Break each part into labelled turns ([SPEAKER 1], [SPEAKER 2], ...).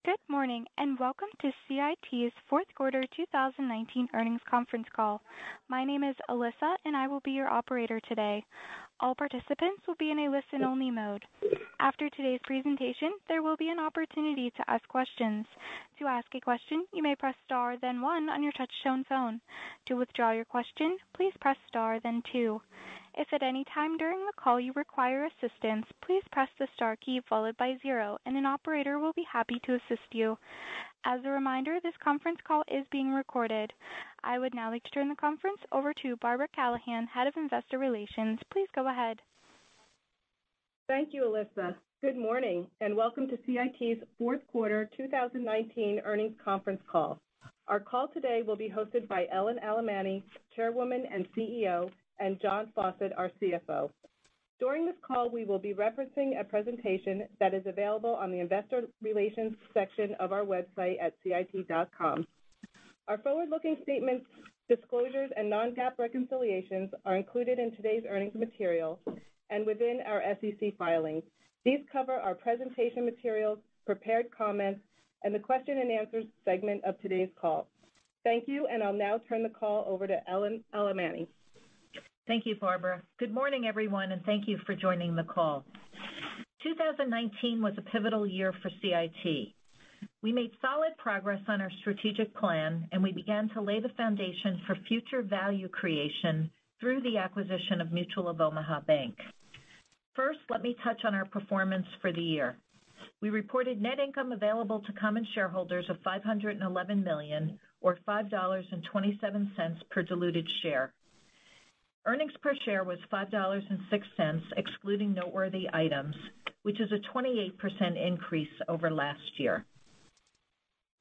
[SPEAKER 1] Good morning, and welcome to CIT's fourth quarter 2019 earnings conference call. My name is Alyssa, and I will be your operator today. All participants will be in a listen-only mode. After today's presentation, there will be an opportunity to ask questions. To ask a question, you may press star then one on your touch-tone phone. To withdraw your question, please press star then two. If at any time during the call you require assistance, please press the star key followed by zero, and an operator will be happy to assist you. As a reminder, this conference call is being recorded. I would now like to turn the conference over to Barbara Callahan, Head of Investor Relations. Please go ahead.
[SPEAKER 2] Thank you, Alyssa. Good morning, and welcome to CIT's fourth quarter 2019 earnings conference call. Our call today will be hosted by Ellen Alemany, Chairwoman and CEO, and John Fawcett, our CFO. During this call, we will be referencing a presentation that is available on the Investor Relations section of our website at CIT.com. Our forward-looking statements, disclosures, and non-GAAP reconciliations are included in today's earnings material and within our SEC filings. These cover our presentation materials, prepared comments, and the question and answers segment of today's call. Thank you, and I'll now turn the call over to Ellen Alemany.
[SPEAKER 3] Thank you, Barbara. Good morning, everyone, and thank you for joining the call. 2019 was a pivotal year for CIT. We made solid progress on our strategic plan, and we began to lay the foundation for future value creation through the acquisition of Mutual of Omaha Bank. First, let me touch on our performance for the year. We reported net income available to common shareholders of $511 million, or $5.27 per diluted share. Earnings per share was $5.06, excluding noteworthy items, which is a 28% increase over last year.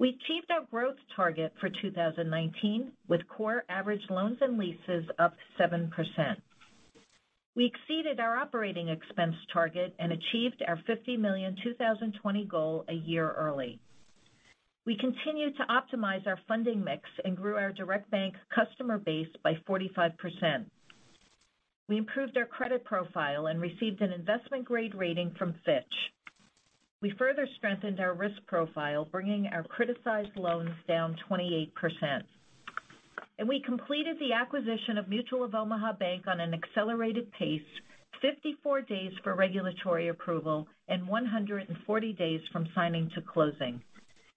[SPEAKER 3] We achieved our growth target for 2019 with core average loans and leases up 7%. We exceeded our operating expense target and achieved our $50 million 2020 goal a year early. We continued to optimize our funding mix and grew our direct bank customer base by 45%. We improved our credit profile and received an investment-grade rating from Fitch. We further strengthened our risk profile, bringing our criticized loans down 28%. And we completed the acquisition of Mutual of Omaha Bank on an accelerated pace, 54 days for regulatory approval and 140 days from signing to closing.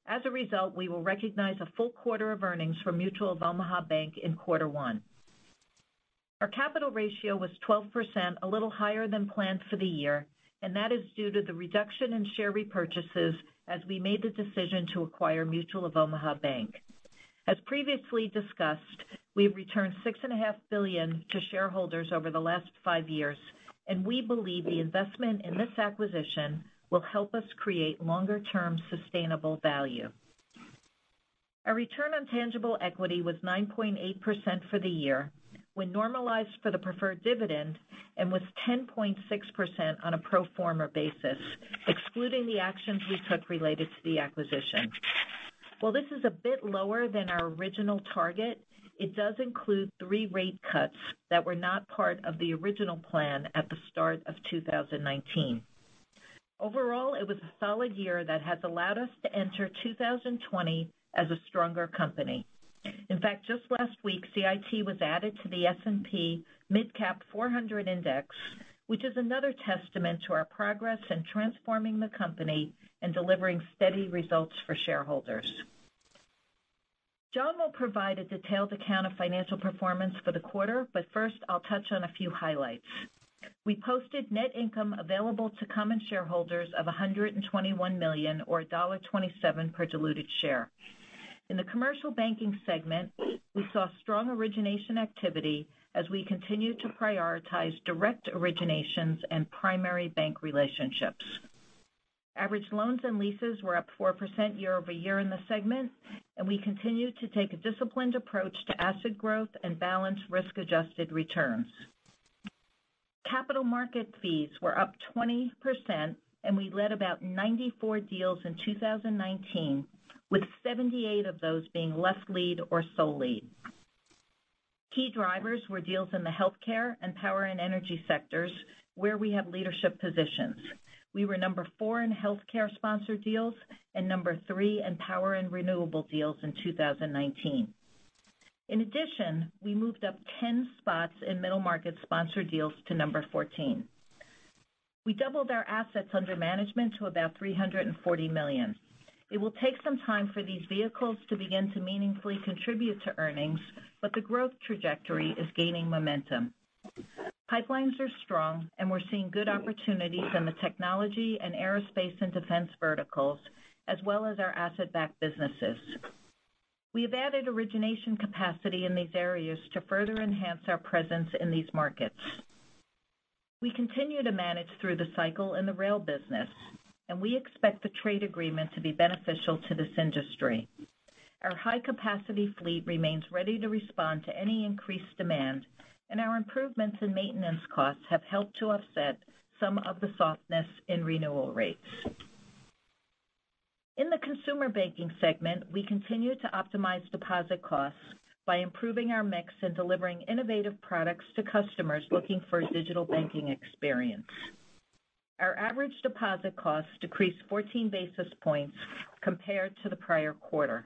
[SPEAKER 3] As a result, we will recognize a full quarter of earnings from Mutual of Omaha Bank in quarter one. Our capital ratio was 12%, a little higher than planned for the year, and that is due to the reduction in share repurchases as we made the decision to acquire Mutual of Omaha Bank. As previously discussed, we've returned $6.5 billion to shareholders over the last 5 years, and we believe the investment in this acquisition will help us create longer-term sustainable value. Our return on tangible equity was 9.8% for the year, when normalized for the preferred dividend, and was 10.6% on a pro forma basis, excluding the actions we took related to the acquisition. While this is a bit lower than our original target, it does include 3 rate cuts that were not part of the original plan at the start of 2019. Overall, it was a solid year that has allowed us to enter 2020 as a stronger company. In fact, just last week, CIT was added to the S&P MidCap 400 Index, which is another testament to our progress in transforming the company and delivering steady results for shareholders. John will provide a detailed account of financial performance for the quarter, but first I'll touch on a few highlights. We posted net income available to common shareholders of $121 million, or $1.27 per diluted share. In the commercial banking segment, we saw strong origination activity as we continue to prioritize direct originations and primary bank relationships. Average loans and leases were up 4% year over year in the segment, and we continue to take a disciplined approach to asset growth and balance risk-adjusted returns. Capital market fees were up 20%, and we led about 94 deals in 2019, with 78 of those being left lead or sole lead. Key drivers were deals in the healthcare and power and energy sectors, where we have leadership positions. We were number 4 in healthcare sponsored deals and number 3 in power and renewable deals in 2019. In addition, we moved up 10 spots in middle market sponsored deals to number 14. We doubled our assets under management to about $340 million. It will take some time for these vehicles to begin to meaningfully contribute to earnings, but the growth trajectory is gaining momentum. Pipelines are strong, and we're seeing good opportunities in the technology and aerospace and defense verticals, as well as our asset-backed businesses. We have added origination capacity in these areas to further enhance our presence in these markets. We continue to manage through the cycle in the rail business, and we expect the trade agreement to be beneficial to this industry. Our high-capacity fleet remains ready to respond to any increased demand, and our improvements in maintenance costs have helped to offset some of the softness in renewal rates. In the consumer banking segment, we continue to optimize deposit costs by improving our mix and delivering innovative products to customers looking for a digital banking experience. Our average deposit costs decreased 14 basis points compared to the prior quarter.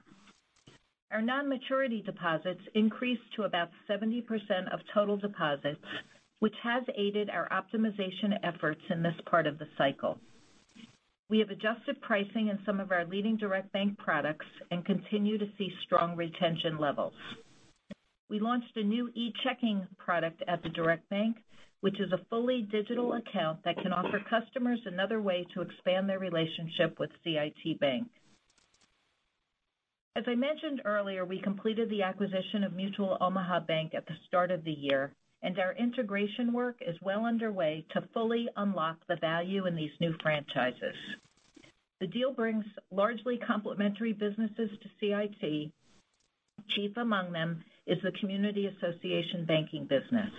[SPEAKER 3] Our non-maturity deposits increased to about 70% of total deposits, which has aided our optimization efforts in this part of the cycle. We have adjusted pricing in some of our leading direct bank products and continue to see strong retention levels. We launched a new e-checking product at the direct bank, which is a fully digital account that can offer customers another way to expand their relationship with CIT Bank. As I mentioned earlier, we completed the acquisition of Mutual Omaha Bank at the start of the year, and our integration work is well underway to fully unlock the value in these new franchises. The deal brings largely complementary businesses to CIT. Chief among them is the community association banking business.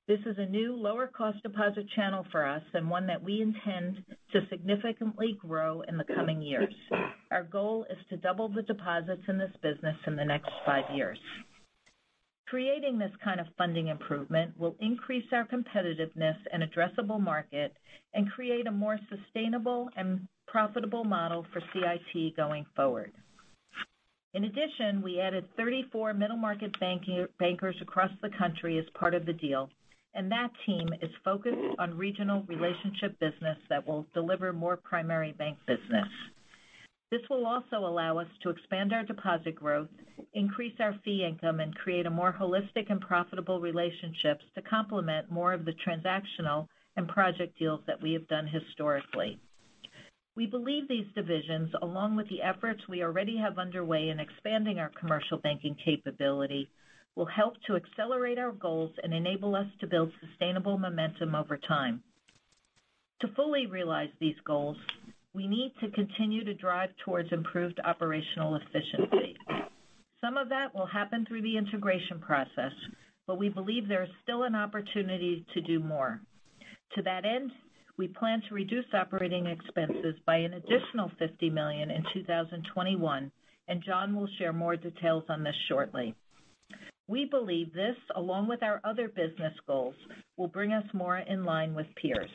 [SPEAKER 3] This is a new, lower-cost deposit channel for us and one that we intend to significantly grow in the coming years. Our goal is to double the deposits in this business in the next 5 years. Creating this kind of funding improvement will increase our competitiveness and addressable market and create a more sustainable and profitable model for CIT going forward. In addition, we added 34 middle market bankers across the country as part of the deal, and that team is focused on regional relationship business that will deliver more primary bank business. This will also allow us to expand our deposit growth, increase our fee income, and create a more holistic and profitable relationships to complement more of the transactional and project deals that we have done historically. We believe these divisions, along with the efforts we already have underway in expanding our commercial banking capability, will help to accelerate our goals and enable us to build sustainable momentum over time. To fully realize these goals, we need to continue to drive towards improved operational efficiency. Some of that will happen through the integration process, but we believe there is still an opportunity to do more. To that end, we plan to reduce operating expenses by an additional $50 million in 2021, and John will share more details on this shortly. We believe this, along with our other business goals, will bring us more in line with peers.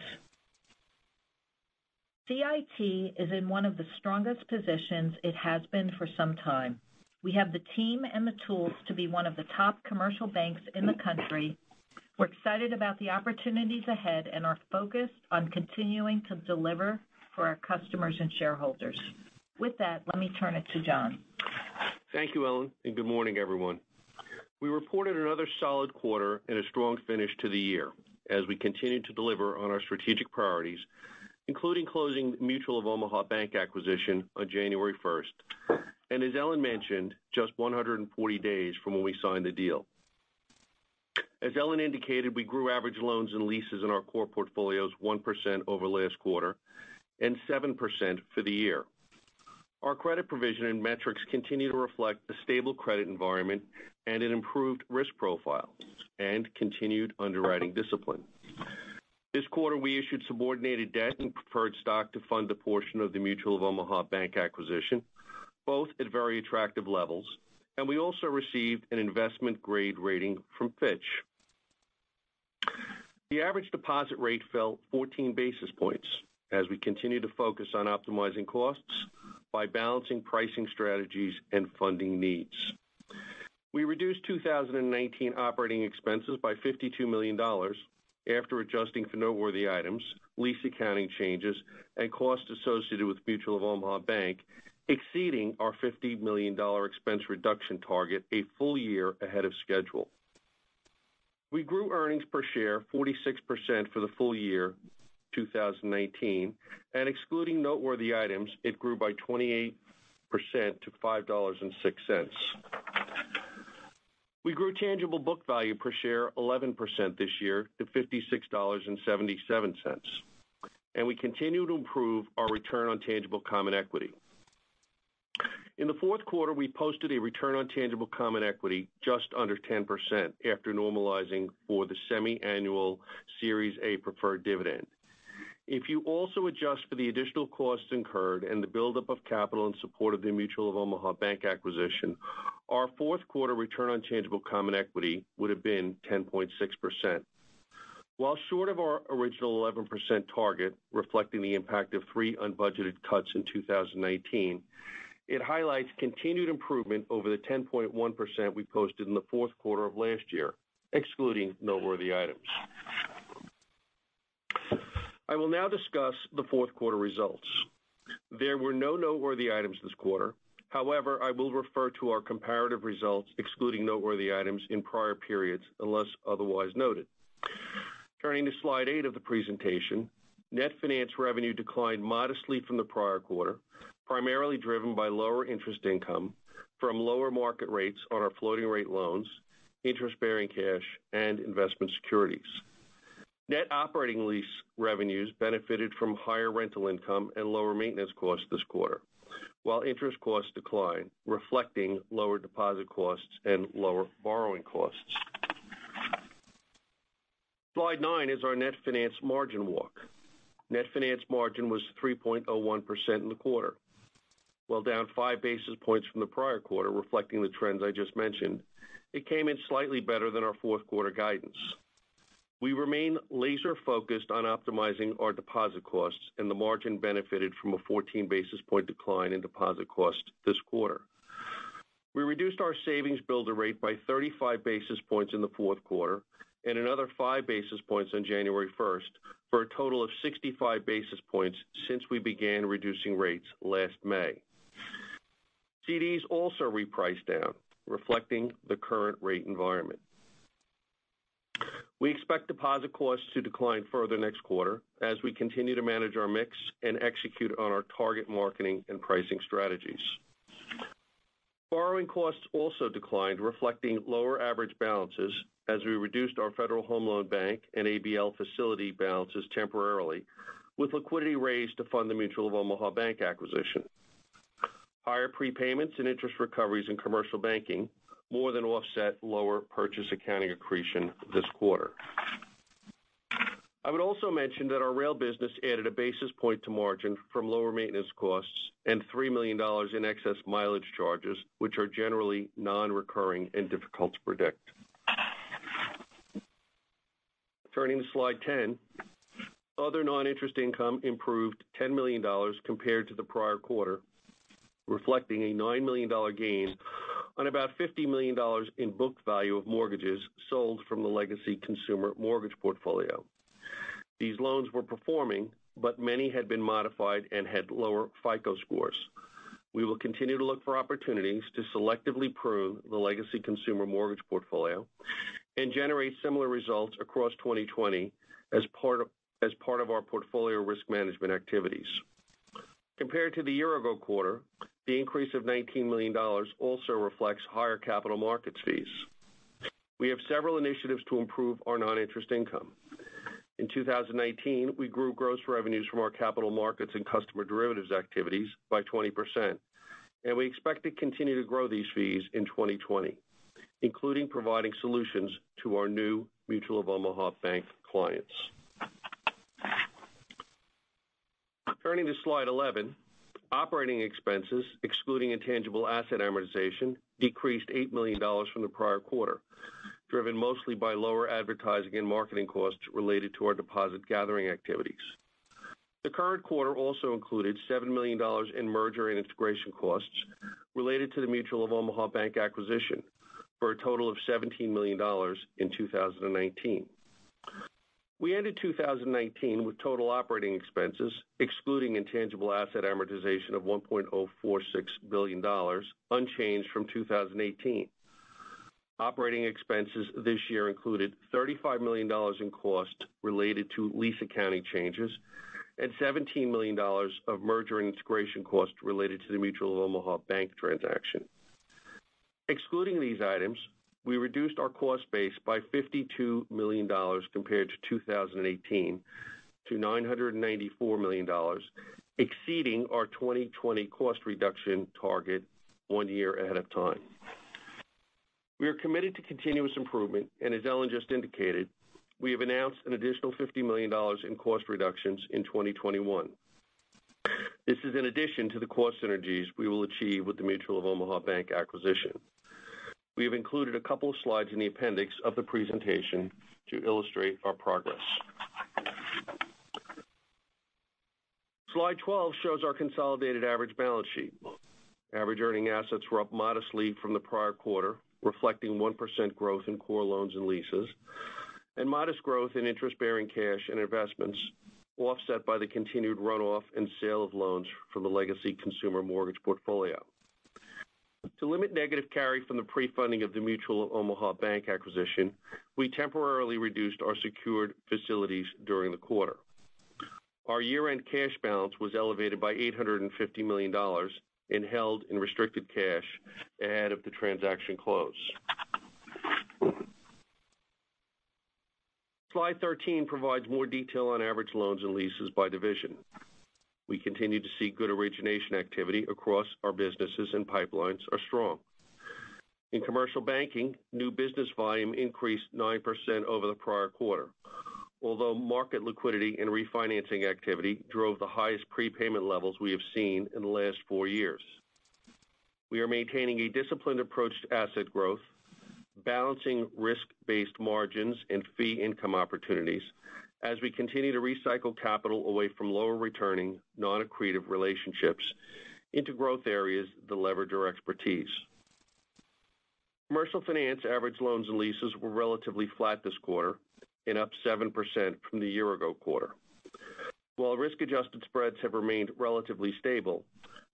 [SPEAKER 3] CIT is in one of the strongest positions it has been for some time. We have the team and the tools to be one of the top commercial banks in the country. We're excited about the opportunities ahead and are focused on continuing to deliver for our customers and shareholders. With that, let me turn it to John.
[SPEAKER 4] Thank you, Ellen, and good morning, everyone. We reported another solid quarter and a strong finish to the year as we continue to deliver on our strategic priorities, including closing Mutual of Omaha Bank acquisition on January 1st. And as Ellen mentioned, just 140 days from when we signed the deal. As Ellen indicated, we grew average loans and leases in our core portfolios 1% over last quarter and 7% for the year. Our credit provision and metrics continue to reflect a stable credit environment and an improved risk profile and continued underwriting discipline. This quarter, we issued subordinated debt and preferred stock to fund a portion of the Mutual of Omaha Bank acquisition, both at very attractive levels, and we also received an investment grade rating from Fitch. The average deposit rate fell 14 basis points, as we continue to focus on optimizing costs by balancing pricing strategies and funding needs. We reduced 2019 operating expenses by $52 million after adjusting for noteworthy items, lease accounting changes, and costs associated with Mutual of Omaha Bank, exceeding our $50 million expense reduction target a full year ahead of schedule. We grew earnings per share 46% for the full year 2019, and excluding noteworthy items, it grew by 28% to $5.06. We grew tangible book value per share 11% this year to $56.77, and we continue to improve our return on tangible common equity. In the fourth quarter, we posted a return on tangible common equity just under 10% after normalizing for the semi-annual Series A preferred dividend. If you also adjust for the additional costs incurred and the buildup of capital in support of the Mutual of Omaha Bank acquisition, our fourth quarter return on tangible common equity would have been 10.6%. While short of our original 11% target, reflecting the impact of 3 unbudgeted cuts in 2019, it highlights continued improvement over the 10.1% we posted in the fourth quarter of last year, excluding noteworthy items. I will now discuss the fourth quarter results. There were no noteworthy items this quarter. However, I will refer to our comparative results excluding noteworthy items in prior periods unless otherwise noted. Turning to slide 8 of the presentation, net finance revenue declined modestly from the prior quarter, primarily driven by lower interest income from lower market rates on our floating rate loans, interest-bearing cash, and investment securities. Net operating lease revenues benefited from higher rental income and lower maintenance costs this quarter, while interest costs declined, reflecting lower deposit costs and lower borrowing costs. Slide 9 is our net finance margin walk. Net finance margin was 3.01% in the quarter. While down 5 basis points from the prior quarter, reflecting the trends I just mentioned, it came in slightly better than our fourth quarter guidance. We remain laser-focused on optimizing our deposit costs, and the margin benefited from a 14 basis point decline in deposit costs this quarter. We reduced our savings builder rate by 35 basis points in the fourth quarter and another 5 basis points on January 1st, for a total of 65 basis points since we began reducing rates last May. CDs also repriced down, reflecting the current rate environment. We expect deposit costs to decline further next quarter as we continue to manage our mix and execute on our target marketing and pricing strategies. Borrowing costs also declined, reflecting lower average balances as we reduced our Federal Home Loan Bank and ABL facility balances temporarily, with liquidity raised to fund the Mutual of Omaha Bank acquisition. Higher prepayments and interest recoveries in commercial banking more than offset lower purchase accounting accretion this quarter. I would also mention that our rail business added a basis point to margin from lower maintenance costs and $3 million in excess mileage charges, which are generally non-recurring and difficult to predict. Turning to slide 10, other non-interest income improved $10 million compared to the prior quarter, reflecting a $9 million gain on about $50 million in book value of mortgages sold from the legacy consumer mortgage portfolio. These loans were performing, but many had been modified and had lower FICO scores. We will continue to look for opportunities to selectively prune the legacy consumer mortgage portfolio and generate similar results across 2020 as part of our portfolio risk management activities. Compared to the year-ago quarter, the increase of $19 million also reflects higher capital markets fees. We have several initiatives to improve our non-interest income. In 2019, we grew gross revenues from our capital markets and customer derivatives activities by 20%, and we expect to continue to grow these fees in 2020, including providing solutions to our new Mutual of Omaha Bank clients. Turning to slide 11, operating expenses, excluding intangible asset amortization, decreased $8 million from the prior quarter, driven mostly by lower advertising and marketing costs related to our deposit gathering activities. The current quarter also included $7 million in merger and integration costs related to the Mutual of Omaha Bank acquisition, for a total of $17 million in 2019. We ended 2019 with total operating expenses, excluding intangible asset amortization of $1.046 billion, unchanged from 2018. Operating expenses this year included $35 million in cost related to lease accounting changes and $17 million of merger and integration costs related to the Mutual of Omaha Bank transaction. Excluding these items, we reduced our cost base by $52 million compared to 2018 to $994 million, exceeding our 2020 cost reduction target 1 year ahead of time. We are committed to continuous improvement, and as Ellen just indicated, we have announced an additional $50 million in cost reductions in 2021. This is in addition to the cost synergies we will achieve with the Mutual of Omaha Bank acquisition. We have included a couple of slides in the appendix of the presentation to illustrate our progress. Slide 12 shows our consolidated average balance sheet. Average earning assets were up modestly from the prior quarter, reflecting 1% growth in core loans and leases, and modest growth in interest-bearing cash and investments, offset by the continued runoff and sale of loans from the legacy consumer mortgage portfolio. To limit negative carry from the pre-funding of the Mutual of Omaha Bank acquisition, we temporarily reduced our secured facilities during the quarter. Our year-end cash balance was elevated by $850 million and held in restricted cash ahead of the transaction close. Slide 13 provides more detail on average loans and leases by division. We continue to see good origination activity across our businesses, and pipelines are strong. In commercial banking, new business volume increased 9% over the prior quarter, although market liquidity and refinancing activity drove the highest prepayment levels we have seen in the last 4 years. We are maintaining a disciplined approach to asset growth, balancing risk-based margins and fee income opportunities as we continue to recycle capital away from lower returning, non-accretive relationships into growth areas that leverage our expertise. Commercial finance average loans and leases were relatively flat this quarter and up 7% from the year-ago quarter. While risk-adjusted spreads have remained relatively stable,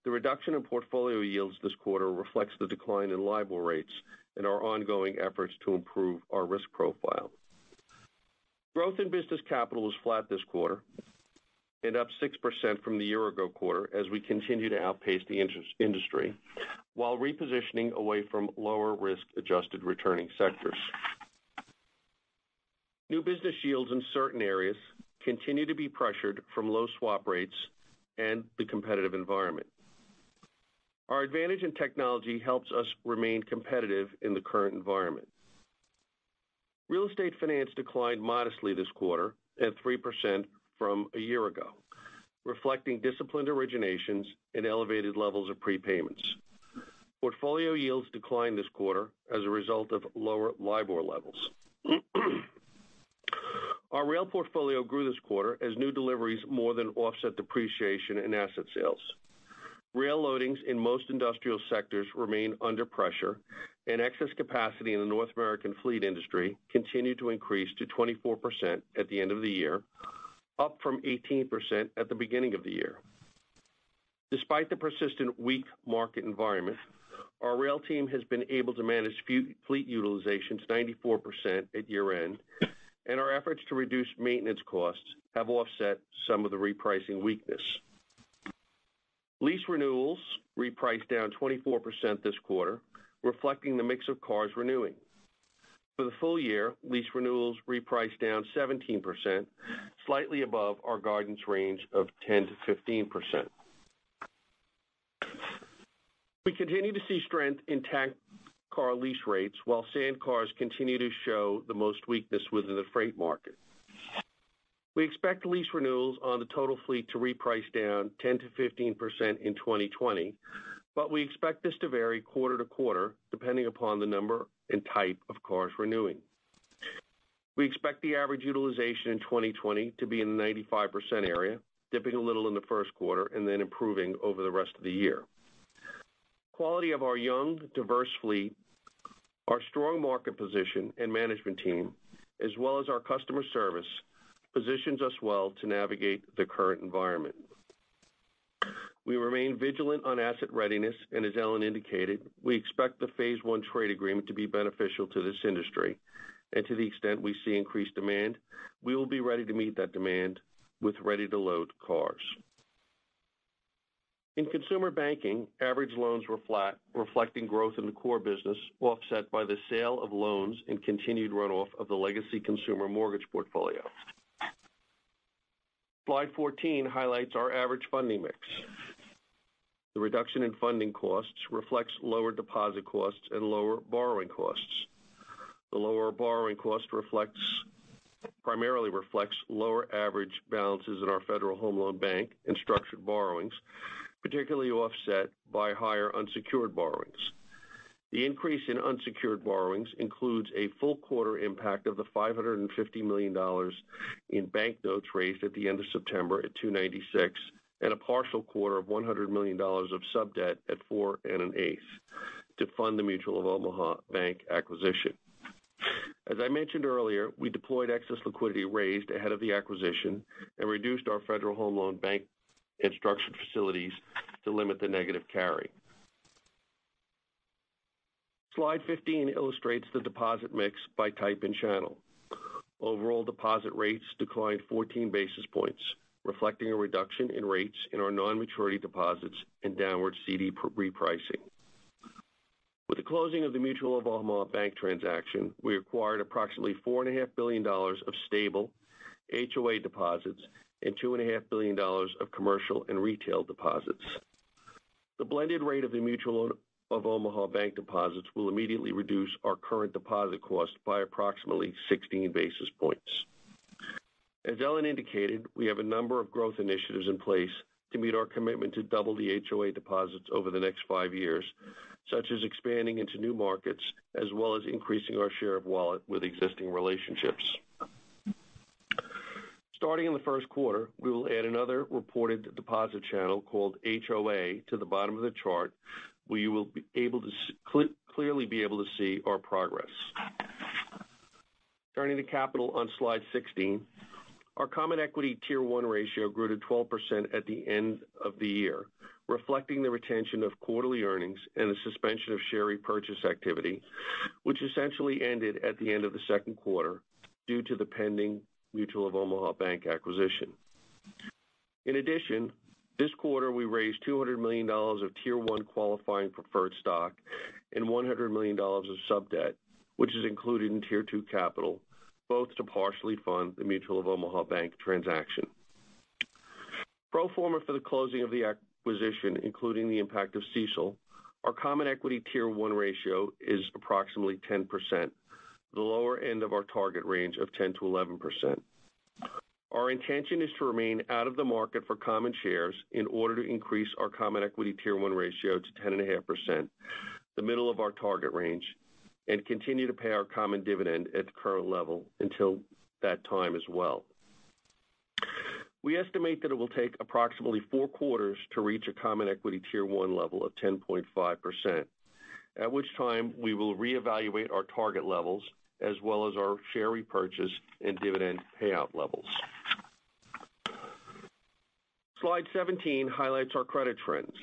[SPEAKER 4] the reduction in portfolio yields this quarter reflects the decline in LIBOR rates and our ongoing efforts to improve our risk profile. Growth in business capital was flat this quarter and up 6% from the year-ago quarter as we continue to outpace the industry while repositioning away from lower risk-adjusted returning sectors. New business yields in certain areas continue to be pressured from low swap rates and the competitive environment. Our advantage in technology helps us remain competitive in the current environment. Real estate finance declined modestly this quarter at 3% from a year ago, reflecting disciplined originations and elevated levels of prepayments. Portfolio yields declined this quarter as a result of lower LIBOR levels. Our rail portfolio grew this quarter as new deliveries more than offset depreciation and asset sales. Rail loadings in most industrial sectors remain under pressure, and excess capacity in the North American fleet industry continued to increase to 24% at the end of the year, up from 18% at the beginning of the year. Despite the persistent weak market environment, our rail team has been able to manage fleet utilization to 94% at year-end, and our efforts to reduce maintenance costs have offset some of the repricing weakness. Lease renewals repriced down 24% this quarter, reflecting the mix of cars renewing. For the full year, lease renewals repriced down 17%, slightly above our guidance range of 10 to 15%. We continue to see strength in tank car lease rates, while sand cars continue to show the most weakness within the freight market. We expect lease renewals on the total fleet to reprice down 10 to 15% in 2020, but we expect this to vary quarter to quarter depending upon the number and type of cars renewing. We expect the average utilization in 2020 to be in the 95% area, dipping a little in the first quarter and then improving over the rest of the year. Quality of our young, diverse fleet, our strong market position and management team, as well as our customer service, positions us well to navigate the current environment. We remain vigilant on asset readiness, and as Ellen indicated, we expect the Phase 1 trade agreement to be beneficial to this industry, and to the extent we see increased demand, we will be ready to meet that demand with ready-to-load cars. In consumer banking, average loans were flat, reflecting growth in the core business, offset by the sale of loans and continued runoff of the legacy consumer mortgage portfolio. Slide 14 highlights our average funding mix. The reduction in funding costs reflects lower deposit costs and lower borrowing costs. The lower borrowing cost primarily reflects lower average balances in our Federal Home Loan Bank and structured borrowings, particularly offset by higher unsecured borrowings. The increase in unsecured borrowings includes a full quarter impact of the $550 million in banknotes raised at the end of September at 296, and a partial quarter of $100 million of sub-debt at 4 1/8 to fund the Mutual of Omaha Bank acquisition. As I mentioned earlier, we deployed excess liquidity raised ahead of the acquisition and reduced our Federal Home Loan Bank and structured facilities to limit the negative carry. Slide 15 illustrates the deposit mix by type and channel. Overall deposit rates declined 14 basis points, reflecting a reduction in rates in our non-maturity deposits and downward CD repricing. With the closing of the Mutual of Omaha Bank transaction, we acquired approximately $4.5 billion of stable HOA deposits and $2.5 billion of commercial and retail deposits. The blended rate of the Mutual of Omaha Bank deposits will immediately reduce our current deposit cost by approximately 16 basis points. As Ellen indicated, we have a number of growth initiatives in place to meet our commitment to double the HOA deposits over the next 5 years, such as expanding into new markets, as well as increasing our share of wallet with existing relationships. Starting in the first quarter, we will add another reported deposit channel called HOA to the bottom of the chart, where you will be able to clearly be able to see our progress. Turning to capital on slide 16, our Common Equity Tier 1 ratio grew to 12% at the end of the year, reflecting the retention of quarterly earnings and the suspension of share repurchase activity, which essentially ended at the end of the second quarter due to the pending Mutual of Omaha Bank acquisition. In addition, this quarter we raised $200 million of Tier 1 qualifying preferred stock and $100 million of sub-debt, which is included in Tier 2 capital, both to partially fund the Mutual of Omaha Bank transaction. Pro forma for the closing of the acquisition, including the impact of CECL, our Common Equity Tier 1 ratio is approximately 10%, the lower end of our target range of 10 to 11%. Our intention is to remain out of the market for common shares in order to increase our Common Equity Tier 1 ratio to 10.5%, the middle of our target range, and continue to pay our common dividend at the current level until that time as well. We estimate that it will take approximately 4 quarters to reach a Common Equity Tier 1 level of 10.5%, at which time we will reevaluate our target levels as well as our share repurchase and dividend payout levels. Slide 17 highlights our credit trends.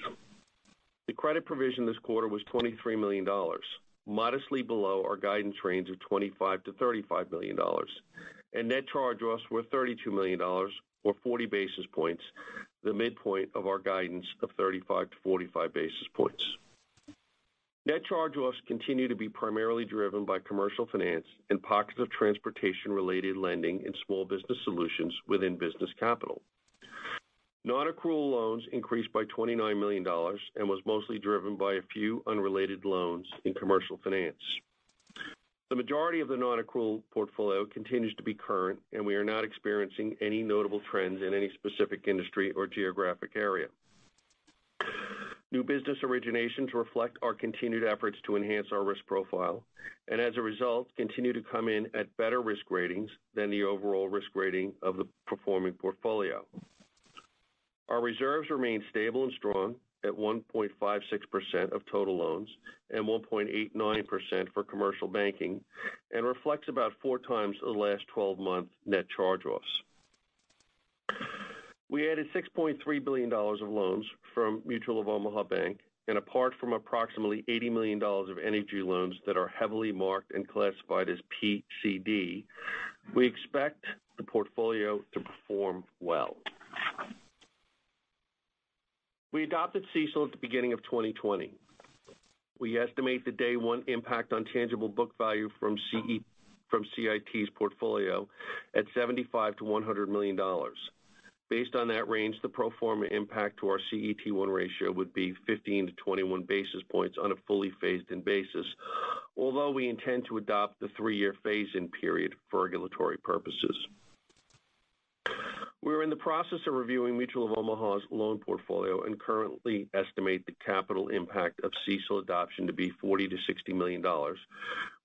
[SPEAKER 4] The credit provision this quarter was $23 million, modestly below our guidance range of $25 to $35 million, and net charge-offs were $32 million, or 40 basis points, the midpoint of our guidance of 35 to 45 basis points. Net charge-offs continue to be primarily driven by commercial finance and pockets of transportation-related lending and small business solutions within business capital. Non-accrual loans increased by $29 million and was mostly driven by a few unrelated loans in commercial finance. The majority of the non-accrual portfolio continues to be current, and we are not experiencing any notable trends in any specific industry or geographic area. New business originations reflect our continued efforts to enhance our risk profile, and as a result, continue to come in at better risk ratings than the overall risk rating of the performing portfolio. Our reserves remain stable and strong at 1.56% of total loans and 1.89% for commercial banking, and reflects about 4 times the last 12-month net charge-offs. We added $6.3 billion of loans from Mutual of Omaha Bank, and apart from approximately $80 million of energy loans that are heavily marked and classified as PCD, we expect the portfolio to perform well. We adopted CECL at the beginning of 2020. We estimate the day one impact on tangible book value from CIT's portfolio at $75 to $100 million. Based on that range, the pro forma impact to our CET1 ratio would be 15 to 21 basis points on a fully phased-in basis, although we intend to adopt the 3-year phase-in period for regulatory purposes. We're in the process of reviewing Mutual of Omaha's loan portfolio and currently estimate the capital impact of CECL adoption to be $40 to $60 million,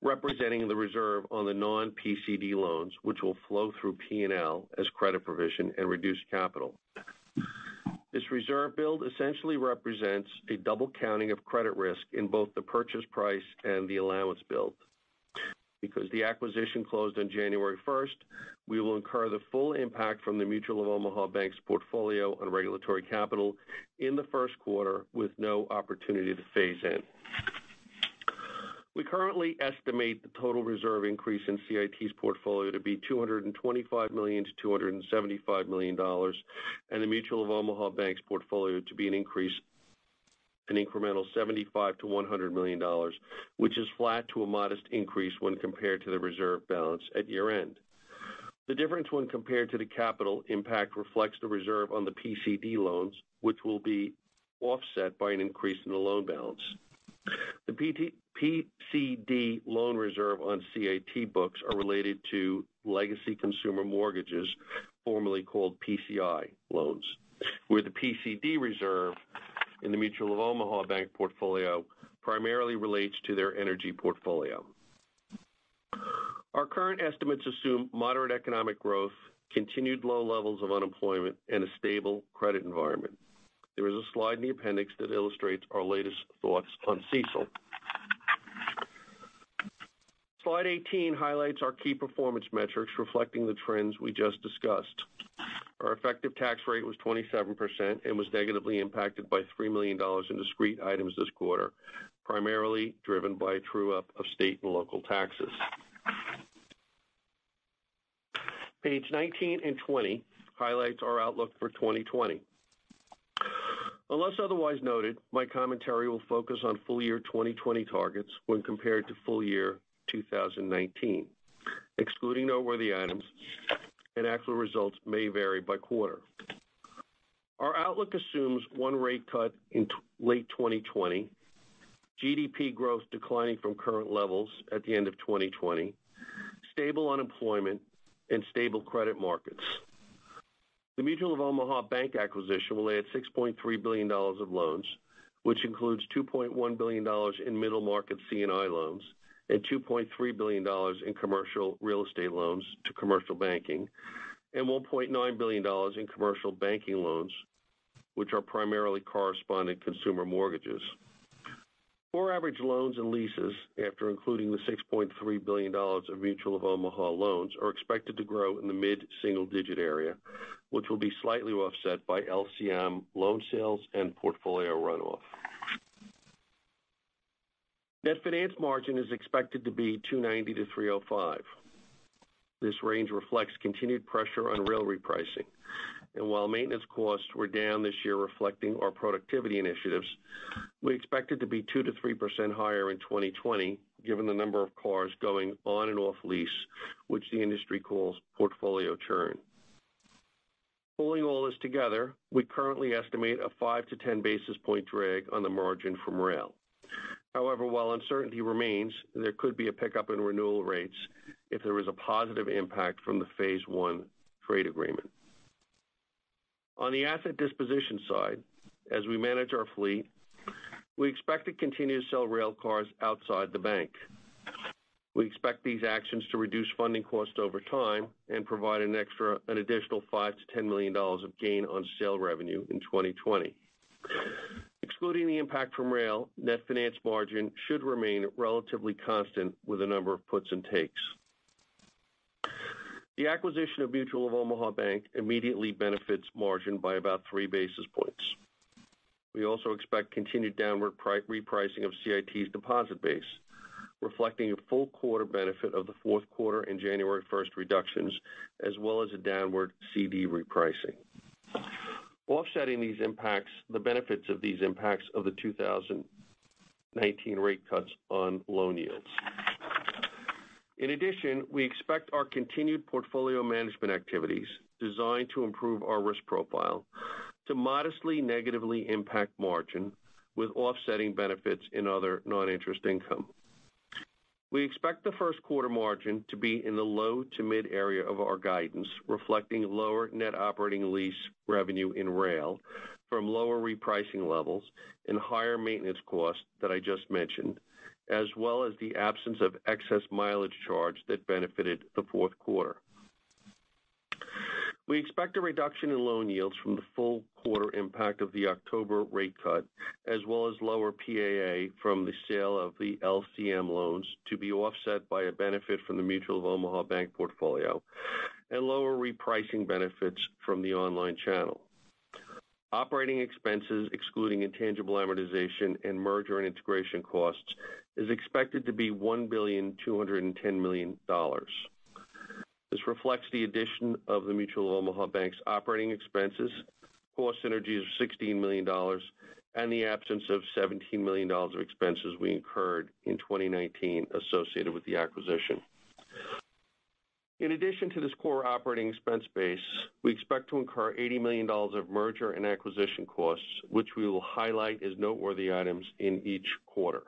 [SPEAKER 4] representing the reserve on the non-PCD loans, which will flow through P&L as credit provision and reduce capital. This reserve build essentially represents a double counting of credit risk in both the purchase price and the allowance build. Because the acquisition closed on January 1st, we will incur the full impact from the Mutual of Omaha Bank's portfolio on regulatory capital in the first quarter with no opportunity to phase in. We currently estimate the total reserve increase in CIT's portfolio to be $225 million to $275 million, and the Mutual of Omaha Bank's portfolio to be an incremental $75 to $100 million, which is flat to a modest increase when compared to the reserve balance at year-end. The difference when compared to the capital impact reflects the reserve on the PCD loans, which will be offset by an increase in the loan balance. The PCD loan reserve on CIT books are related to legacy consumer mortgages, formerly called PCI loans, where the PCD reserve in the Mutual of Omaha Bank portfolio primarily relates to their energy portfolio. Our current estimates assume moderate economic growth, continued low levels of unemployment, and a stable credit environment. There is a slide in the appendix that illustrates our latest thoughts on CECL. Slide 18 highlights our key performance metrics reflecting the trends we just discussed. Our effective tax rate was 27% and was negatively impacted by $3 million in discrete items this quarter, primarily driven by a true-up of state and local taxes. Page 19 and 20 highlights our outlook for 2020. Unless otherwise noted, my commentary will focus on full year 2020 targets when compared to full year 2019, excluding noteworthy items, and actual results may vary by quarter. Our outlook assumes one rate cut in late 2020, GDP growth declining from current levels at the end of 2020, stable unemployment, and stable credit markets. The Mutual of Omaha Bank acquisition will add $6.3 billion of loans, which includes $2.1 billion in middle market C&I loans and $2.3 billion in commercial real estate loans to commercial banking, and $1.9 billion in commercial banking loans, which are primarily correspondent consumer mortgages. Core average loans and leases, after including the $6.3 billion of Mutual of Omaha loans, are expected to grow in the mid-single-digit area, which will be slightly offset by LCM loan sales and portfolio runoff. Net finance margin is expected to be 290 to 305. This range reflects continued pressure on rail repricing. And while maintenance costs were down this year reflecting our productivity initiatives, we expect it to be 2 to 3% higher in 2020, given the number of cars going on and off lease, which the industry calls portfolio churn. Pulling all this together, we currently estimate a 5 to 10 basis point drag on the margin from rail. However, while uncertainty remains, there could be a pickup in renewal rates if there is a positive impact from the Phase 1 trade agreement. On the asset disposition side, as we manage our fleet, we expect to continue to sell rail cars outside the bank. We expect these actions to reduce funding costs over time and provide an additional $5 to $10 million of gain on sale revenue in 2020. Excluding the impact from rail, net finance margin should remain relatively constant with a number of puts and takes. The acquisition of Mutual of Omaha Bank immediately benefits margin by about 3 basis points. We also expect continued downward repricing of CIT's deposit base, reflecting a full quarter benefit of the fourth quarter and January 1st reductions, as well as a downward CD repricing. Offsetting these impacts, the benefits of these impacts of the 2019 rate cuts on loan yields. In addition, we expect our continued portfolio management activities designed to improve our risk profile to modestly negatively impact margin with offsetting benefits in other non-interest income. We expect the first quarter margin to be in the low to mid area of our guidance, reflecting lower net operating lease revenue in rail from lower repricing levels and higher maintenance costs that I just mentioned, as well as the absence of excess mileage charge that benefited the fourth quarter. We expect a reduction in loan yields from the full quarter impact of the October rate cut, as well as lower PAA from the sale of the LCM loans to be offset by a benefit from the Mutual of Omaha Bank portfolio and lower repricing benefits from the online channel. Operating expenses, excluding intangible amortization and merger and integration costs, is expected to be $1,210 million. This reflects the addition of the Mutual of Omaha Bank's operating expenses, cost synergies of $16 million, and the absence of $17 million of expenses we incurred in 2019 associated with the acquisition. In addition to this core operating expense base, we expect to incur $80 million of merger and acquisition costs, which we will highlight as noteworthy items in each quarter.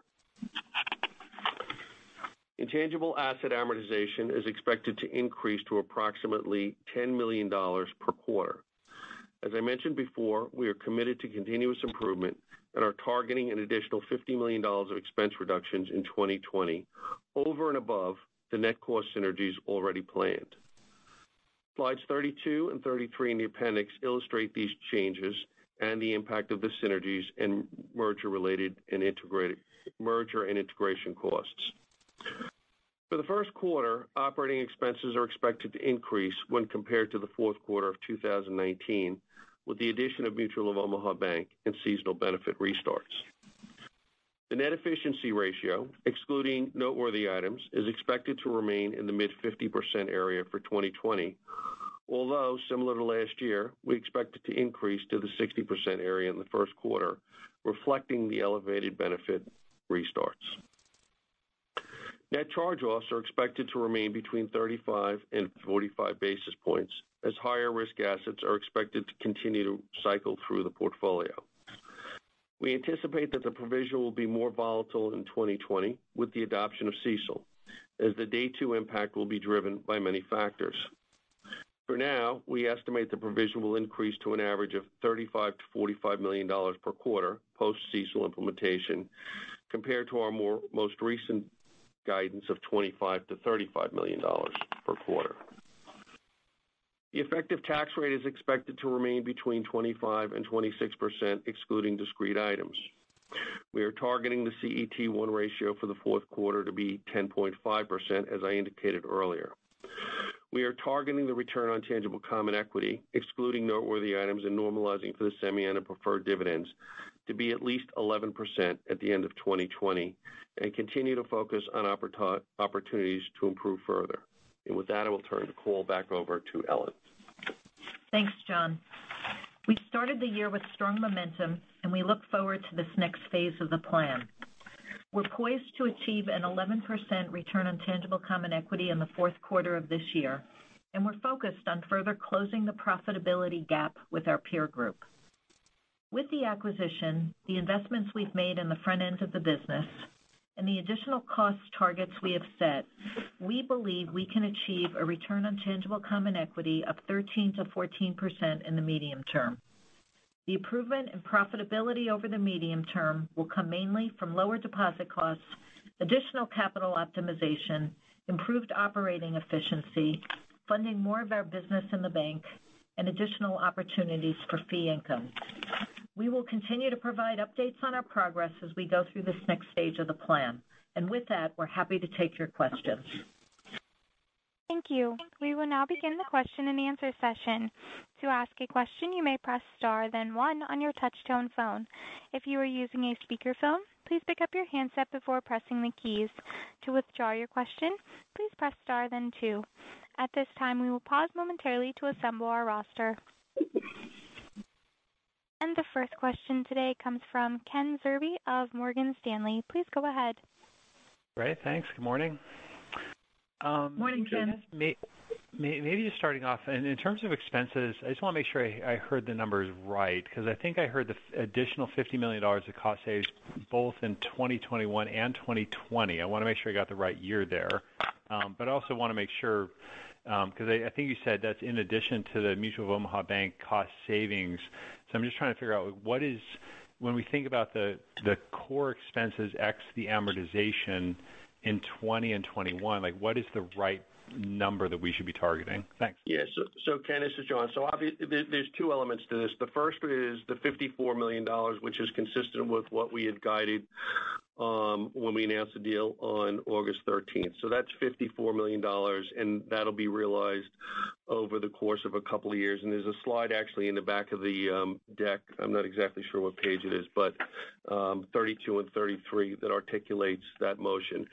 [SPEAKER 4] Intangible asset amortization is expected to increase to approximately $10 million per quarter. As I mentioned before, we are committed to continuous improvement and are targeting an additional $50 million of expense reductions in 2020 over and above the net cost synergies already planned. Slides 32 and 33 in the appendix illustrate these changes and the impact of the synergies and merger and integration costs. For the first quarter, operating expenses are expected to increase when compared to the fourth quarter of 2019 with the addition of Mutual of Omaha Bank and seasonal benefit restarts. The net efficiency ratio, excluding noteworthy items, is expected to remain in the mid-50% area for 2020, although, similar to last year, we expect it to increase to the 60% area in the first quarter, reflecting the elevated benefit restarts. Net charge-offs are expected to remain between 35 and 45 basis points, as higher risk assets are expected to continue to cycle through the portfolio. We anticipate that the provision will be more volatile in 2020 with the adoption of CECL, as the day two impact will be driven by many factors. For now, we estimate the provision will increase to an average of $35 to $45 million per quarter post-CECL implementation, compared to our most recent guidance of $25 to $35 million per quarter. The effective tax rate is expected to remain between 25 and 26%, excluding discrete items. We are targeting the CET1 ratio for the fourth quarter to be 10.5%, as I indicated earlier. We are targeting the return on tangible common equity, excluding noteworthy items and normalizing for the semi-annual preferred dividends, to be at least 11% at the end of 2020, and continue to focus on opportunities to improve further. And with that, I will turn the call back over to Ellen.
[SPEAKER 3] Thanks, John. We started the year with strong momentum, and we look forward to this next phase of the plan. We're poised to achieve an 11% return on tangible common equity in the fourth quarter of this year, and we're focused on further closing the profitability gap with our peer group. With the acquisition, the investments we've made in the front end of the business, and the additional cost targets we have set, we believe we can achieve a return on tangible common equity of 13 to 14% in the medium term. The improvement in profitability over the medium term will come mainly from lower deposit costs, additional capital optimization, improved operating efficiency, funding more of our business in the bank, and additional opportunities for fee income. We will continue to provide updates on our progress as we go through this next stage of the plan. And with that, we're happy to take your questions.
[SPEAKER 1] Thank you. We will now begin the question and answer session. To ask a question, you may press star, then one on your touch-tone phone. If you are using a speakerphone, please pick up your handset before pressing the keys. To withdraw your question, please press star, then two. At this time, we will pause momentarily to assemble our roster. And the first question today comes from Ken Zerbe of Morgan Stanley. Please go ahead.
[SPEAKER 5] Great, thanks. Good morning.
[SPEAKER 3] Morning, Ken.
[SPEAKER 5] Maybe just starting off, in terms of expenses, I just want to make sure I heard the numbers right, because I think I heard the additional $50 million of cost saves both in 2021 and 2020. I want to make sure I got the right year there. But I also want to make sure, because I think you said that's in addition to the Mutual of Omaha Bank cost savings. So I'm just trying to figure out what is, when we think about the core expenses x the amortization in 20 and 21, like what is the right number that we should be targeting? Thanks.
[SPEAKER 4] Yeah, so Ken, this is John. So obviously there's two elements to this. The first is the $54 million, which is consistent with what we had guided when we announced the deal on August 13th. So that's $54 million, and that'll be realized over the course of a couple of years. And there's a slide actually in the back of the deck. I'm not exactly sure what page it is, but 32 and 33 that articulates that motion.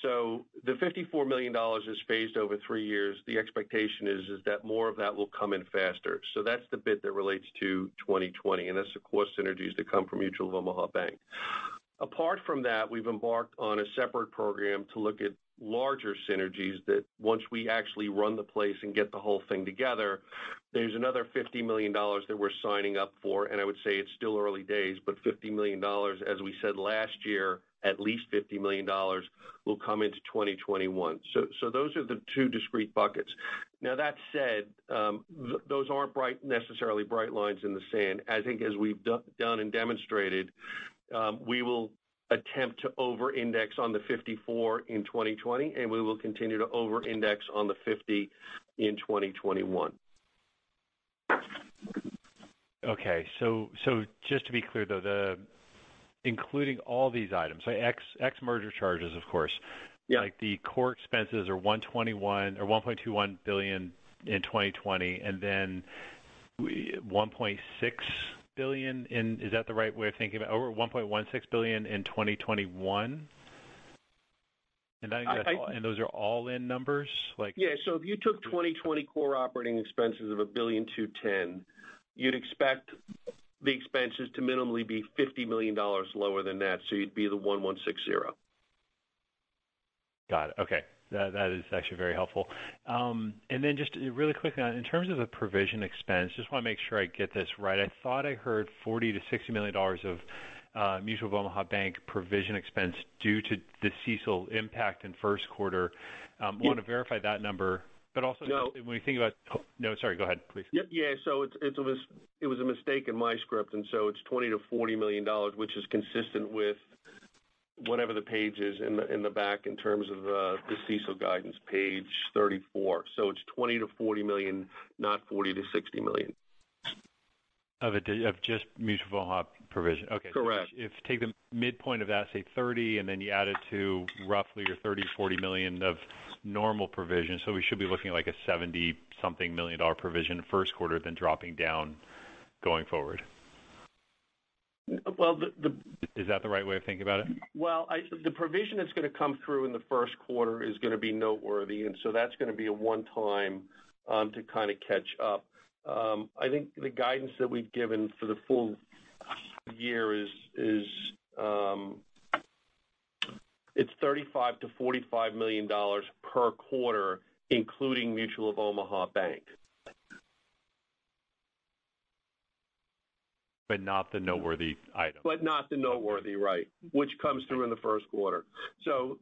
[SPEAKER 4] So the $54 million is phased over 3 years. The expectation is that more of that will come in faster. So that's the bit that relates to 2020, and that's the cost synergies that come from Mutual of Omaha Bank. Apart from that, we've embarked on a separate program to look at larger synergies that once we actually run the place and get the whole thing together, there's another $50 million that we're signing up for, and I would say it's still early days, but $50 million, as we said last year, at least $50 million will come into 2021. So those are the two discrete buckets. Now, that said, those aren't necessarily bright lines in the sand. I think as we've done and demonstrated, we will attempt to over-index on the 54 in 2020, and we will continue to over-index on the 50 in 2021.
[SPEAKER 5] Okay, so just to be clear, though, including all these items, so ex merger charges, of course,
[SPEAKER 4] yeah.
[SPEAKER 5] Like the core expenses are $1.21 billion in 2020, and then 1.6 billion in, is that the right way of thinking about, over 1.16 billion in 2021? And those are all in numbers?
[SPEAKER 4] Yeah, so if you took 2020 core operating expenses of $1.210 billion, you'd expect the expenses to minimally be $50 million lower than that, so you'd be the 1160.
[SPEAKER 5] Got it. Okay. That is actually very helpful. And then just really quickly, in terms of the provision expense, just want to make sure I get this right. I thought I heard $40 to $60 million of Mutual of Omaha Bank provision expense due to the CECL impact in first quarter. Want to verify that number, but also when you think about sorry, go ahead, please.
[SPEAKER 4] Yeah, so it was a mistake in my script, and so it's $20 to $40 million, which is consistent with whatever the page is in the back in terms of the CECL guidance, page 34. So it's 20 to 40 million, not 40 to 60 million.
[SPEAKER 5] Of just Mutual of Omaha provision. Okay.
[SPEAKER 4] Correct.
[SPEAKER 5] So if take the midpoint of that, say 30, and then you add it to roughly your 30 to 40 million of normal provision, so we should be looking at like a 70-something million dollar provision first quarter, then dropping down going forward.
[SPEAKER 4] Well,
[SPEAKER 5] is that the right way of thinking about it?
[SPEAKER 4] Well, the provision that's going to come through in the first quarter is going to be noteworthy, and so that's going to be a one-time to kind of catch up. I think the guidance that we've given for the full year is it's $35 to $45 million per quarter, including Mutual of Omaha Bank.
[SPEAKER 5] But not the noteworthy item.
[SPEAKER 4] But not the noteworthy, right, which comes through in the first quarter. So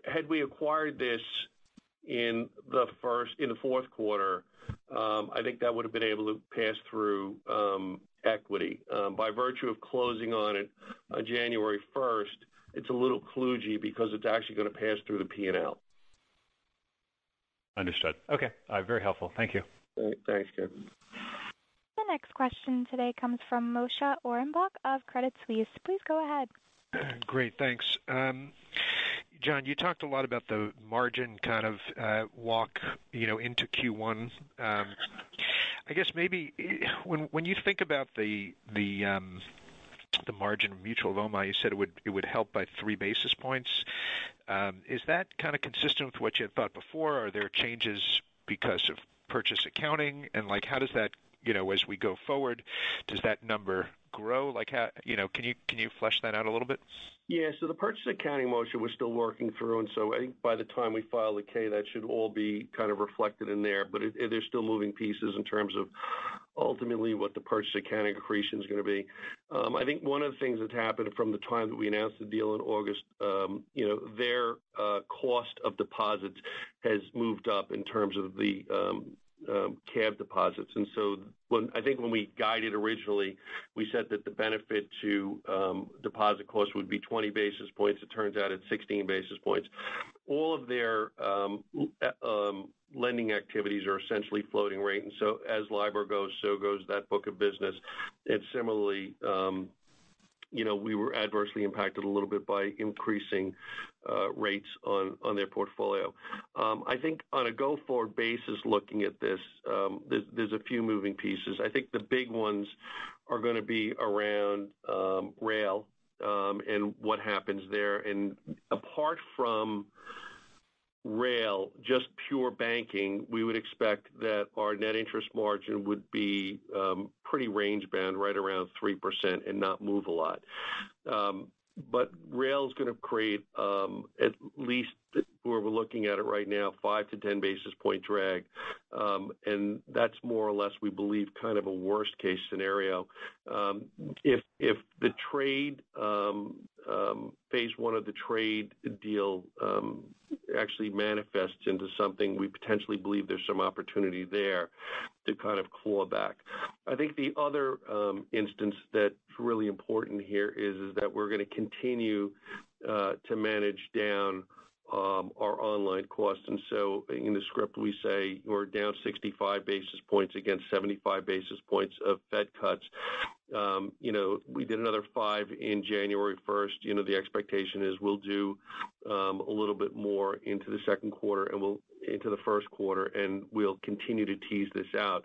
[SPEAKER 4] had we acquired this in the fourth quarter, I think that would have been able to pass through equity. By virtue of closing on it on January 1st, it's a little kludgy because it's actually going to pass through the P&L.
[SPEAKER 5] Understood. Okay. Very helpful. Thank you.
[SPEAKER 4] Thanks, Ken.
[SPEAKER 1] The next question today comes from Moshe Orenbuch of Credit Suisse. Please go ahead.
[SPEAKER 6] Great, thanks. John, you talked a lot about the margin kind of walk, into Q1. I guess maybe when you think about the margin of Mutual of Omaha, you said it would help by 3 basis points. Is that kind of consistent with what you had thought before? Are there changes because of purchase accounting? And how does that, as we go forward, does that number grow? Can you flesh that out a little bit?
[SPEAKER 4] Yeah, so the purchase accounting motion we're still working through, and so I think by the time we file the K, that should all be kind of reflected in there. But there's still moving pieces in terms of ultimately what the purchase accounting accretion is going to be. I think one of the things that's happened from the time that we announced the deal in August, their cost of deposits has moved up in terms of the CAB deposits. And so when we guided originally, we said that the benefit to deposit costs would be 20 basis points. It turns out it's 16 basis points. All of their lending activities are essentially floating rate. And so as LIBOR goes, so goes that book of business. And similarly, we were adversely impacted a little bit by increasing rates on their portfolio. I think on a go-forward basis, looking at this, there's a few moving pieces. I think the big ones are going to be around rail and what happens there. And apart from rail, just pure banking, we would expect that our net interest margin would be pretty range bound, right around 3% and not move a lot. But rail is going to create at least, where we're looking at it right now, 5 to 10 basis point drag. And that's more or less, we believe, kind of a worst case scenario. If the trade, phase one of the trade deal actually manifests into something, we potentially believe there's some opportunity there to kind of claw back. I think the other instance that's really important here is that we're going to continue to manage down our online costs. And so in the script, we say we're down 65 basis points against 75 basis points of Fed cuts. We did another 5 in January 1st. The expectation is we'll do a little bit more into the second quarter and into the first quarter, and we'll continue to tease this out.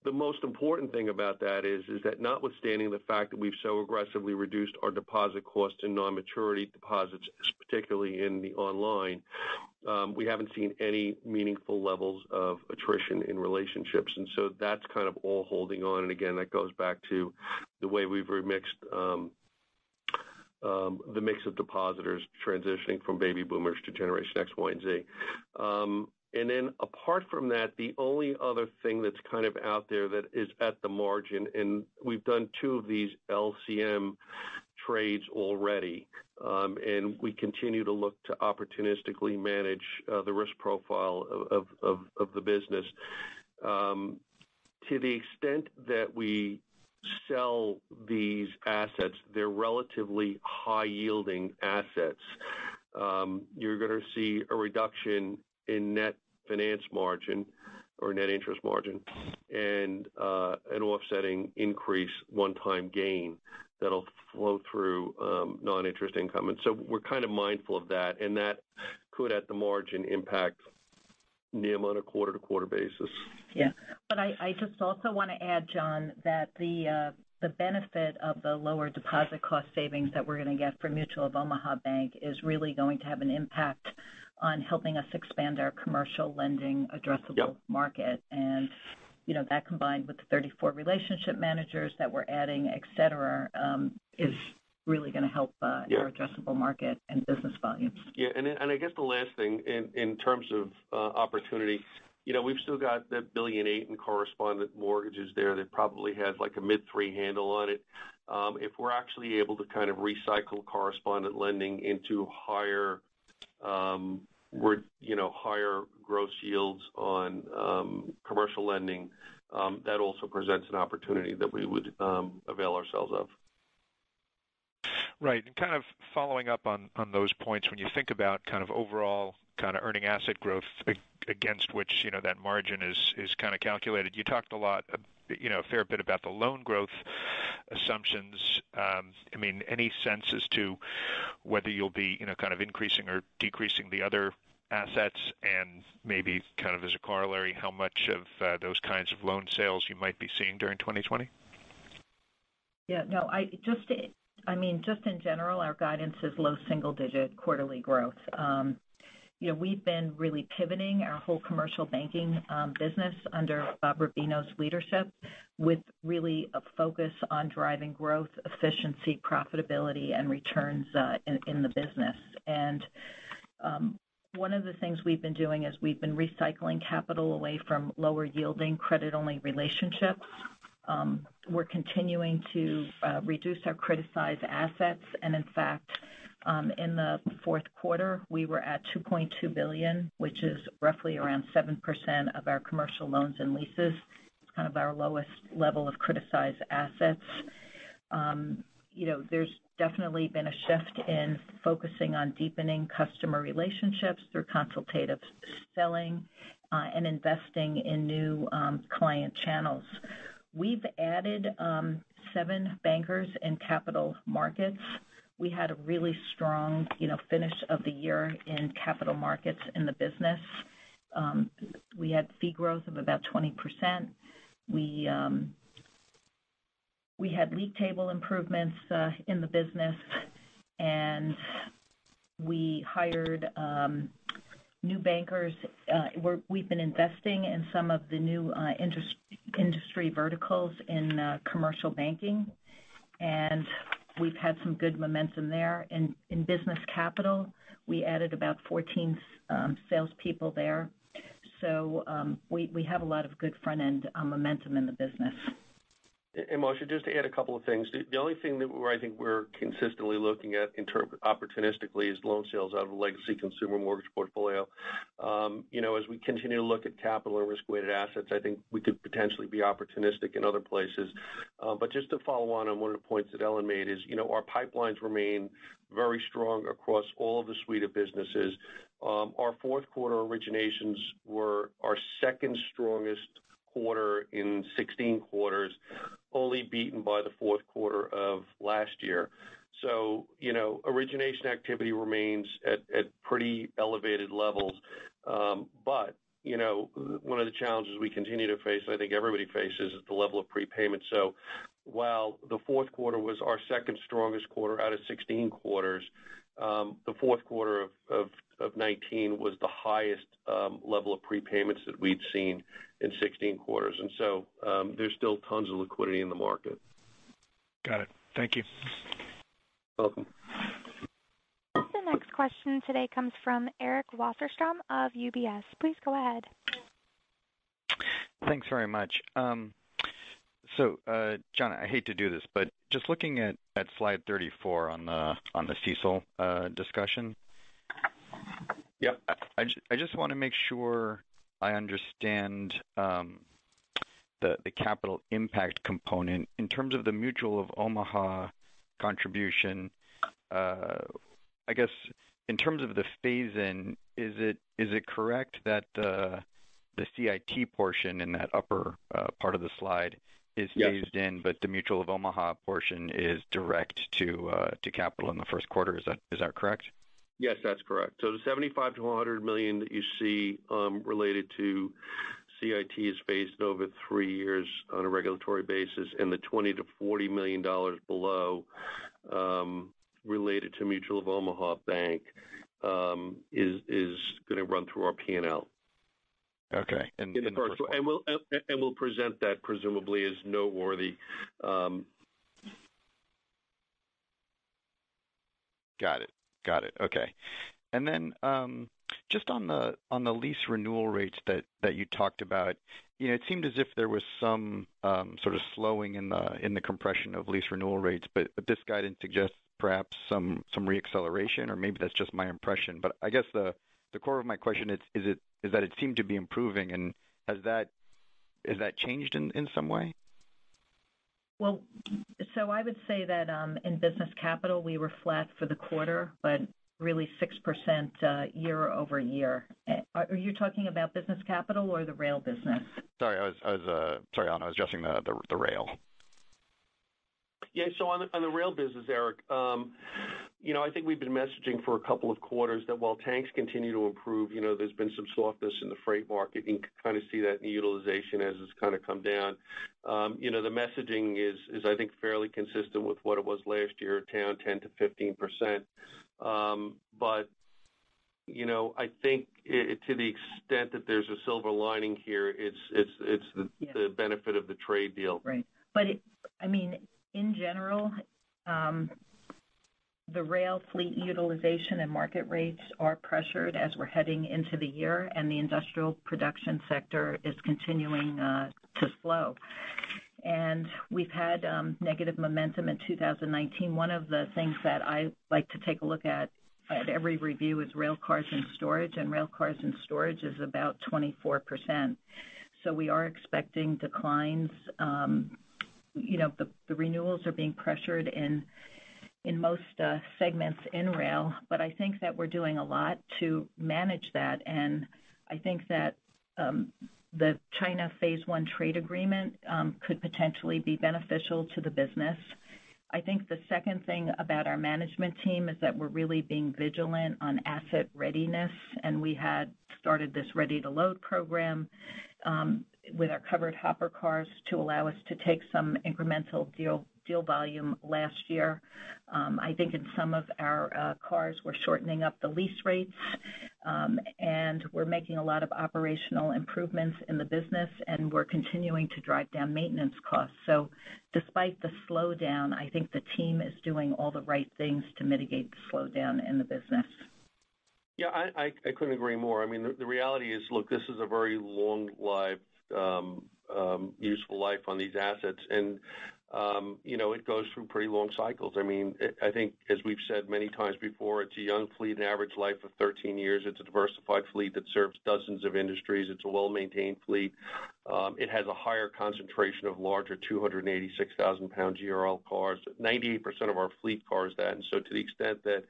[SPEAKER 4] The most important thing about that is that notwithstanding the fact that we've so aggressively reduced our deposit costs in non-maturity deposits, particularly in the online, we haven't seen any meaningful levels of attrition in relationships. And so that's kind of all holding on. And again, that goes back to the way we've remixed the mix of depositors transitioning from baby boomers to Generation X, Y, and Z. And then apart from that, the only other thing that's kind of out there that is at the margin, and we've done 2 of these LCM trades already, and we continue to look to opportunistically manage the risk profile of the business. To the extent that we sell these assets, they're relatively high-yielding assets. You're going to see a reduction in net finance margin or net interest margin and an offsetting increase one-time gain that'll flow through non-interest income. And so we're kind of mindful of that, and that could at the margin impact NIM on a quarter-to-quarter basis.
[SPEAKER 3] Yeah, but I just also want to add, John, that the benefit of the lower deposit cost savings that we're going to get from Mutual of Omaha Bank is really going to have an impact on helping us expand our commercial lending addressable market. And, that combined with the 34 relationship managers that we're adding, et cetera, is really going to help our addressable market and business volumes.
[SPEAKER 4] Yeah, and I guess the last thing in terms of opportunity, we've still got that $1.8 billion in correspondent mortgages there that probably has like a mid-3 handle on it. If we're actually able to kind of recycle correspondent lending into higher gross yields on commercial lending, that also presents an opportunity that we would avail ourselves of.
[SPEAKER 6] Right. And kind of following up on those points, when you think about kind of overall kind of earning asset growth against which, that margin is kind of calculated, you talked a lot, a fair bit about the loan growth assumptions. Any sense as to whether you'll be, kind of increasing or decreasing the other assets, and maybe kind of as a corollary, how much of those kinds of loan sales you might be seeing during 2020?
[SPEAKER 3] Yeah, no, just in general, our guidance is low single-digit quarterly growth. We've been really pivoting our whole commercial banking business under Bob Rubino's leadership, with really a focus on driving growth, efficiency, profitability, and returns in the business. And one of the things we've been doing is we've been recycling capital away from lower yielding credit-only relationships. We're continuing to reduce our criticized assets, and in fact, in the fourth quarter, we were at $2.2 billion, which is roughly around 7% of our commercial loans and leases. It's kind of our lowest level of criticized assets. There's definitely been a shift in focusing on deepening customer relationships through consultative selling and investing in new client channels. We've added 7 bankers in capital markets. We had a really strong, finish of the year in capital markets in the business. We had fee growth of about 20%. We had league table improvements in the business, and we hired new bankers. We've been investing in some of the new industry verticals in commercial banking, and we've had some good momentum there. In business capital, we added about 14 salespeople there. So we have a lot of good front-end momentum in the business.
[SPEAKER 4] And Marcia, just to add a couple of things, the only thing where I think we're consistently looking at opportunistically is loan sales out of the legacy consumer mortgage portfolio. As we continue to look at capital and risk-weighted assets, I think we could potentially be opportunistic in other places. But just to follow on one of the points that Ellen made is, our pipelines remain very strong across all of the suite of businesses. Our fourth quarter originations were our second strongest quarter in 16 quarters, only beaten by the fourth quarter of last year. So, origination activity remains at pretty elevated levels. But, one of the challenges we continue to face, and I think everybody faces, is the level of prepayment. So while the fourth quarter was our second strongest quarter out of 16 quarters, the fourth quarter of 19 was the highest level of prepayments that we'd seen in 16 quarters. And so there's still tons of liquidity in the market.
[SPEAKER 6] Got it. Thank you.
[SPEAKER 4] Welcome.
[SPEAKER 1] The next question today comes from Eric Wasserstrom of UBS. Please go ahead.
[SPEAKER 7] Thanks very much. So, John, I hate to do this, but just looking at slide 34 on the CECL discussion.
[SPEAKER 4] Yep.
[SPEAKER 7] I just want to make sure I understand the capital impact component in terms of the Mutual of Omaha contribution. I guess in terms of the phase-in, is it correct that the CIT portion in that upper part of the slide is phased in, but the Mutual of Omaha portion is direct to capital in the first quarter? Is that correct?
[SPEAKER 4] Yes, that's correct. So the $75 to $100 million that you see related to CIT is phased over 3 years on a regulatory basis, and the $20 to $40 million below related to Mutual of Omaha Bank is going to run through our P&L.
[SPEAKER 7] Okay.
[SPEAKER 4] In the first, and we'll present that presumably as noteworthy.
[SPEAKER 7] Got it. Okay. And then just on the lease renewal rates that you talked about, it seemed as if there was some sort of slowing in the compression of lease renewal rates, but this guidance suggests perhaps some reacceleration, or maybe that's just my impression. But I guess the core of my question is that it seemed to be improving, and has that changed in some way?
[SPEAKER 3] Well, so I would say that in business capital, we were flat for the quarter, but really 6% year over year. Are you talking about business capital or the rail business?
[SPEAKER 7] Sorry, sorry, Alan, I was addressing the rail.
[SPEAKER 4] Yeah, so on the rail business, Eric, I think we've been messaging for a couple of quarters that while tanks continue to improve, there's been some softness in the freight market. You can kind of see that in the utilization as it's kind of come down. The messaging is I think, fairly consistent with what it was last year, down 10 to 15%. But I think to the extent that there's a silver lining here, it's the benefit of the trade deal.
[SPEAKER 3] Right. But in general, the rail fleet utilization and market rates are pressured as we're heading into the year, and the industrial production sector is continuing to slow. And we've had negative momentum in 2019. One of the things that I like to take a look at every review is rail cars in storage, and rail cars in storage is about 24%. So we are expecting declines. The renewals are being pressured in most segments in rail, but I think that we're doing a lot to manage that. And I think that the China Phase 1 trade agreement could potentially be beneficial to the business. I think the second thing about our management team is that we're really being vigilant on asset readiness, and we had started this Ready to Load program with our covered hopper cars to allow us to take some incremental deal volume last year. I think in some of our cars, we're shortening up the lease rates, and we're making a lot of operational improvements in the business, and we're continuing to drive down maintenance costs. So despite the slowdown, I think the team is doing all the right things to mitigate the slowdown in the business.
[SPEAKER 4] Yeah, I couldn't agree more. I mean, the reality is, look, this is a very long-lived, useful life on these assets, and it goes through pretty long cycles. I mean, I think, as we've said many times before, it's a young fleet, an average life of 13 years. It's a diversified fleet that serves dozens of industries. It's a well-maintained fleet. It has a higher concentration of larger 286,000-pound GRL cars. 98% of our fleet cars that, and so to the extent that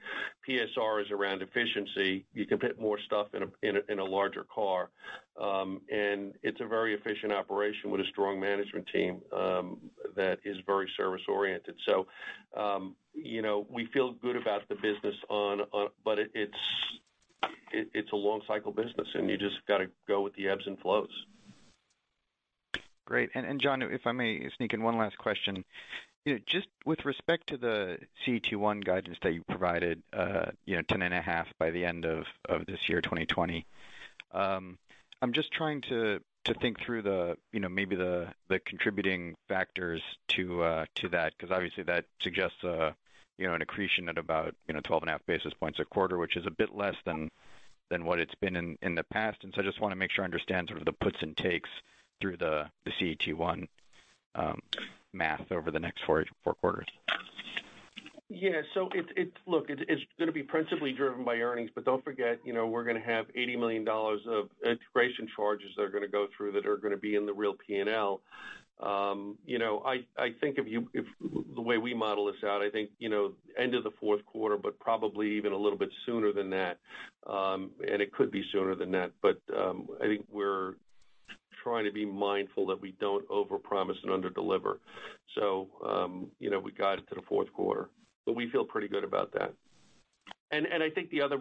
[SPEAKER 4] PSR is around efficiency, you can fit more stuff in a larger car. And it's a very efficient operation with a strong management team that is very service-oriented. So, we feel good about the business but it's a long-cycle business, and you just got to go with the ebbs and flows.
[SPEAKER 7] Great. And John, if I may sneak in one last question, just with respect to the CET1 guidance that you provided, 10.5 by the end of this year, 2020. I'm just trying to think through maybe the contributing factors to that, because obviously that suggests an accretion at about 12.5 basis points a quarter, which is a bit less than what it's been in the past. And so I just want to make sure I understand sort of the puts and takes through the CET1 math over the next four quarters.
[SPEAKER 4] Yeah, so it's going to be principally driven by earnings, but don't forget, we're going to have $80 million of integration charges that are going to go through that are going to be in the real P&L. I think if the way we model this out, I think, end of the fourth quarter, but probably even a little bit sooner than that. And it could be sooner than that, but I think we're trying to be mindful that we don't overpromise and underdeliver. So, we got it to the fourth quarter, but we feel pretty good about that. And I think the other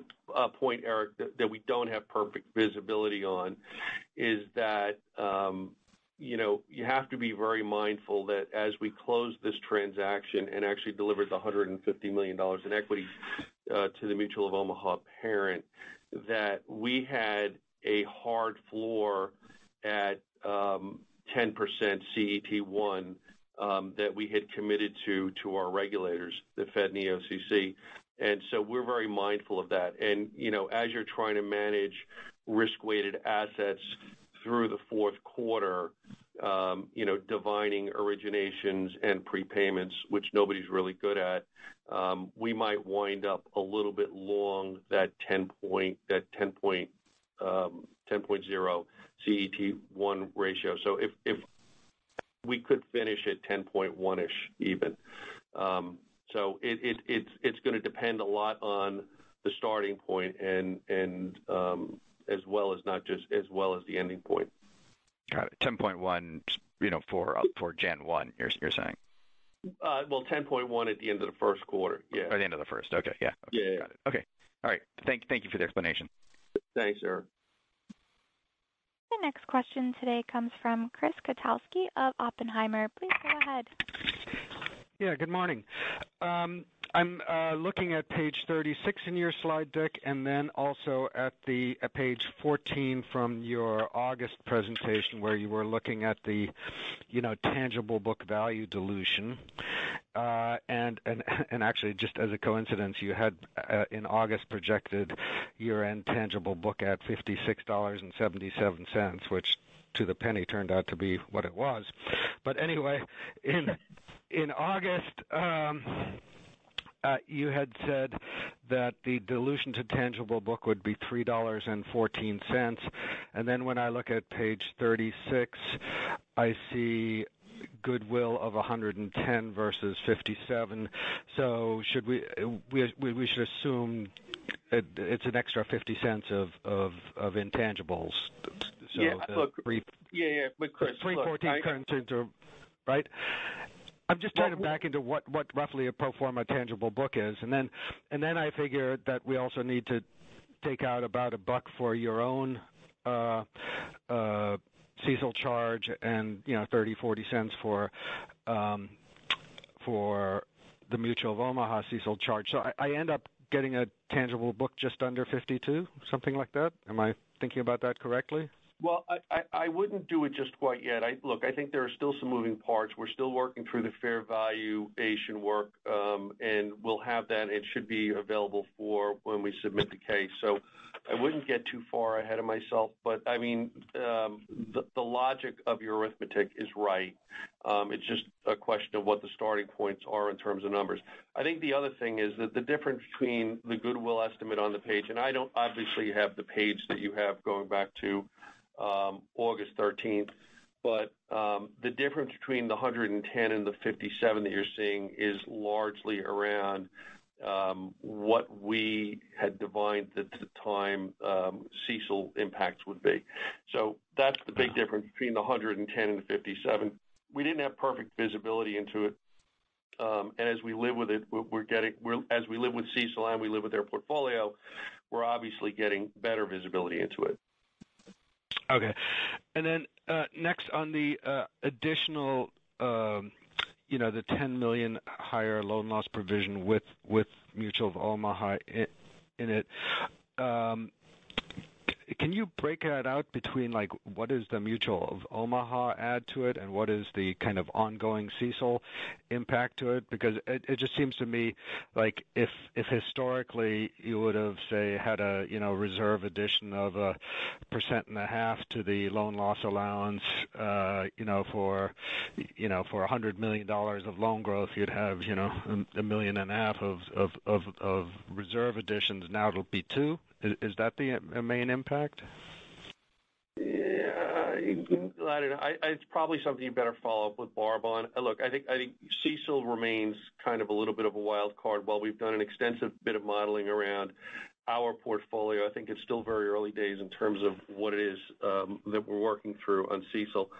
[SPEAKER 4] point, Eric, that we don't have perfect visibility on is that, you have to be very mindful that as we close this transaction and actually deliver the $150 million in equity to the Mutual of Omaha parent, that we had a hard floor at 10% CET1 that we had committed to our regulators, the Fed and the OCC. And so we're very mindful of that. And, as you're trying to manage risk-weighted assets through the fourth quarter, divining originations and prepayments, which nobody's really good at, we might wind up a little bit long that 10.0 CET1 ratio. So if we could finish at 10.1-ish even. So it's going to depend a lot on the starting point and as well as the ending point.
[SPEAKER 7] Got it. 10.1, for Jan 1, you're saying.
[SPEAKER 4] Well, 10.1 at the end of the first quarter. Yeah.
[SPEAKER 7] Or the end of the first. Okay. Yeah. Okay,
[SPEAKER 4] yeah.
[SPEAKER 7] Got it. Okay. All right. Thank you for the explanation.
[SPEAKER 4] Thanks, Eric.
[SPEAKER 1] The next question today comes from Chris Kotowski of Oppenheimer. Please go ahead.
[SPEAKER 8] Yeah, good morning. I'm looking at page 36 in your slide deck, and then also at page 14 from your August presentation, where you were looking at the, tangible book value dilution. And actually, just as a coincidence, you had in August projected year-end tangible book at $56.77, which to the penny turned out to be what it was. But anyway, in August, you had said that the dilution to tangible book would be $3.14, and then when I look at page 36, I see goodwill of 110 versus 57. So should we should assume it's an extra 50 cents of intangibles. So
[SPEAKER 4] yeah, look. But Chris,
[SPEAKER 8] 314 turns into right. I'm just trying to back into what roughly a pro forma tangible book is, and then I figure that we also need to take out about $1 for your own CECL charge, and 30-40 cents for the Mutual of Omaha CECL charge. So I end up getting a tangible book just under 52, something like that. Am I thinking about that correctly?
[SPEAKER 4] Well, I wouldn't do it just quite yet. I think there are still some moving parts. We're still working through the fair valuation work, and we'll have that. It should be available for when we submit the case. So I wouldn't get too far ahead of myself. But, I mean, the logic of your arithmetic is right. It's just a question of what the starting points are in terms of numbers. I think the other thing is that the difference between the goodwill estimate on the page, and I don't obviously have the page that you have going back to August 13th, but the difference between the 110 and the 57 that you're seeing is largely around what we had divined at the time CECL impacts would be. So that's the big difference between the 110 and the 57. We didn't have perfect visibility into it, and as we live with it, as we live with CECL and we live with their portfolio, we're obviously getting better visibility into it.
[SPEAKER 8] Okay. And then next on the additional, the $10 million higher loan loss provision with Mutual of Omaha in it, can you break that out between, like, what is the Mutual of Omaha add to it and what is the kind of ongoing CECL impact to it? Because it just seems to me like if historically you would have, say, had a, reserve addition of 1.5% to the loan loss allowance, for $100 million of loan growth, you'd have, $1.5 million of reserve additions. Now it'll be 2%. Is that the main impact?
[SPEAKER 4] Yeah, I don't know. It's probably something you better follow up with Barb on. Look, I think CECL remains kind of a little bit of a wild card. While we've done an extensive bit of modeling around our portfolio, I think it's still very early days in terms of what it is that we're working through on CECL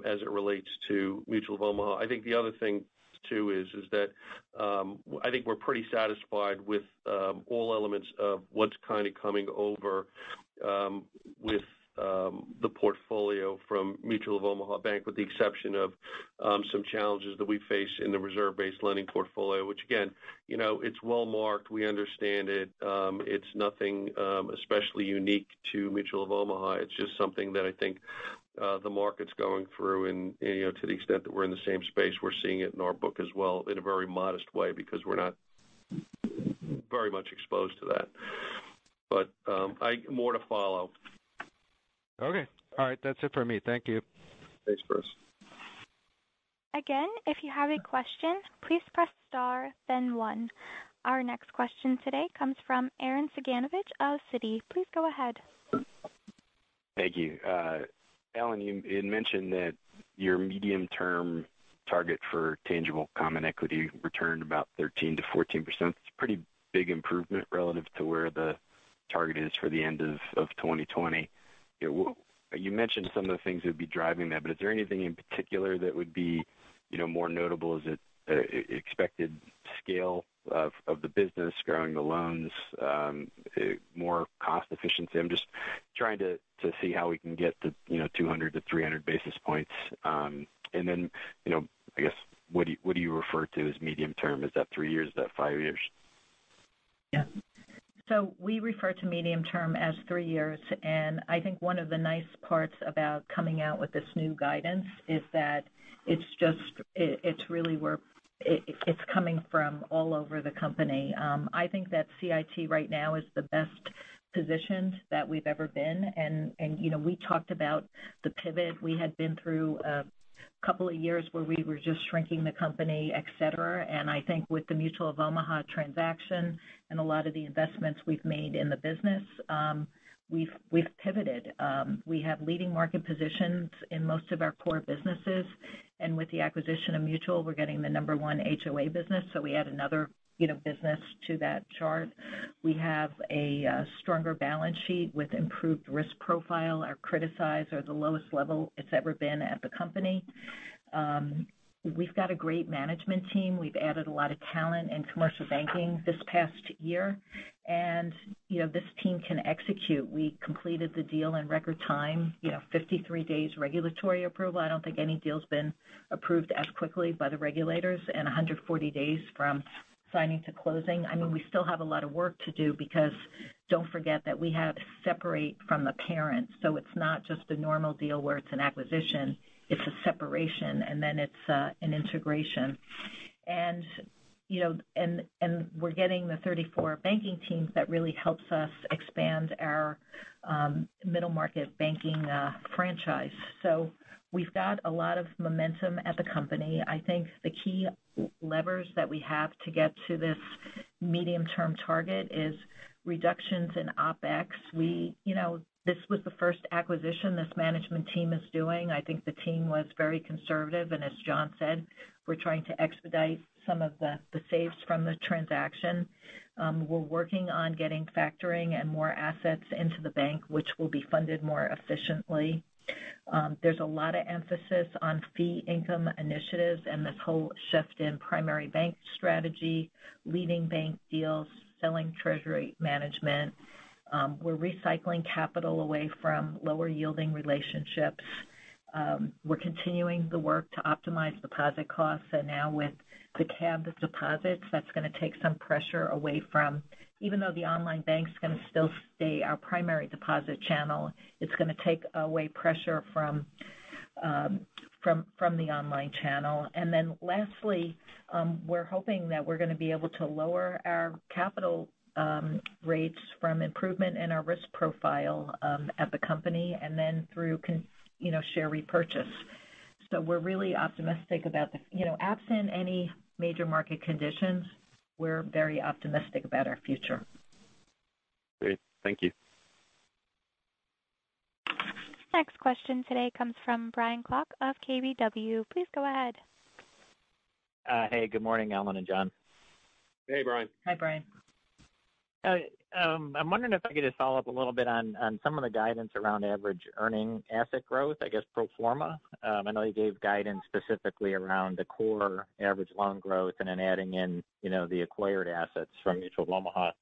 [SPEAKER 4] as it relates to Mutual of Omaha. I think the other thing too is that I think we're pretty satisfied with all elements of what's kind of coming over with the portfolio from Mutual of Omaha Bank, with the exception of some challenges that we face in the reserve-based lending portfolio, which again, it's well marked. We understand it. It's nothing especially unique to Mutual of Omaha. It's just something that I think the market's going through, and to the extent that we're in the same space, we're seeing it in our book as well in a very modest way because we're not very much exposed to that. But more to follow.
[SPEAKER 8] Okay. All right. That's it for me. Thank you.
[SPEAKER 4] Thanks, Chris.
[SPEAKER 1] Again, if you have a question, please press star, then 1. Our next question today comes from Aaron Saganovich of Citi. Please go ahead.
[SPEAKER 9] Thank you. Alan, you had mentioned that your medium-term target for tangible common equity returned about 13 to 14%. It's a pretty big improvement relative to where the target is for the end of 2020. You mentioned some of the things that would be driving that, but is there anything in particular that would be, more notable? Is it expected scale of the business, growing the loans, more cost efficiency? I'm just trying to see how we can get to 200 to 300 basis points. And then, I guess, what do you refer to as medium term? Is that 3 years? Is that 5 years?
[SPEAKER 3] Yeah. So we refer to medium term as 3 years, and I think one of the nice parts about coming out with this new guidance is that it's coming from all over the company. I think that CIT right now is the best positioned that we've ever been, and we talked about the pivot. We had been through a couple of years where we were just shrinking the company, et cetera, and I think with the Mutual of Omaha transaction and a lot of the investments we've made in the business, we've pivoted. We have leading market positions in most of our core businesses, and with the acquisition of Mutual, we're getting the number one HOA business, so we add another business to that chart. We have a stronger balance sheet with improved risk profile. Our criticized are the lowest level it's ever been at the company. We've got a great management team. We've added a lot of talent in commercial banking this past year, and this team can execute. We completed the deal in record time, 53 days regulatory approval. I don't think any deal's been approved as quickly by the regulators, and 140 days from signing to closing. I mean, we still have a lot of work to do because don't forget that we have to separate from the parent. So it's not just a normal deal where it's an acquisition, it's a separation, and then it's an integration. And, and we're getting the 34 banking teams that really helps us expand our middle market banking franchise. So we've got a lot of momentum at the company. I think the key levers that we have to get to this medium-term target is reductions in OpEx. This was the first acquisition this management team is doing. I think the team was very conservative, and as John said, we're trying to expedite some of the saves from the transaction. We're working on getting factoring and more assets into the bank, which will be funded more efficiently. There's a lot of emphasis on fee income initiatives and this whole shift in primary bank strategy, leading bank deals, selling treasury management. We're recycling capital away from lower yielding relationships. We're continuing the work to optimize deposit costs, and now with the cab deposits, that's going to take some pressure away from, even though the online bank's going to still stay our primary deposit channel, it's going to take away pressure from the online channel. And then lastly, we're hoping that we're going to be able to lower our capital rates from improvement in our risk profile at the company, and then through share repurchase. So we're really optimistic about absent any major market conditions, we're very optimistic about our future.
[SPEAKER 9] Great. Thank you.
[SPEAKER 1] Next question today comes from Brian Klock of KBW. Please go ahead.
[SPEAKER 10] Hey, good morning, Alan and John.
[SPEAKER 4] Hey, Brian.
[SPEAKER 3] Hi, Brian.
[SPEAKER 10] I'm wondering if I could just follow up a little bit on some of the guidance around average earning asset growth, I guess pro forma. I know you gave guidance specifically around the core average loan growth and then adding in, the acquired assets from Mutual of Omaha.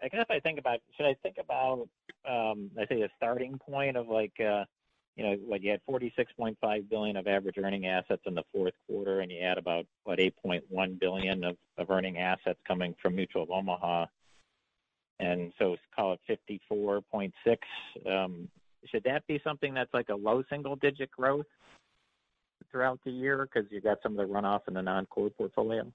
[SPEAKER 10] I guess if I think about, should I think about, I say a starting point of like, what you had $46.5 billion of average earning assets in the fourth quarter, and you add about, $8.1 billion of earning assets coming from Mutual of Omaha. And so call it 54.6. Should that be something that's like a low single-digit growth throughout the year because you got some of the runoff in the non-core portfolio?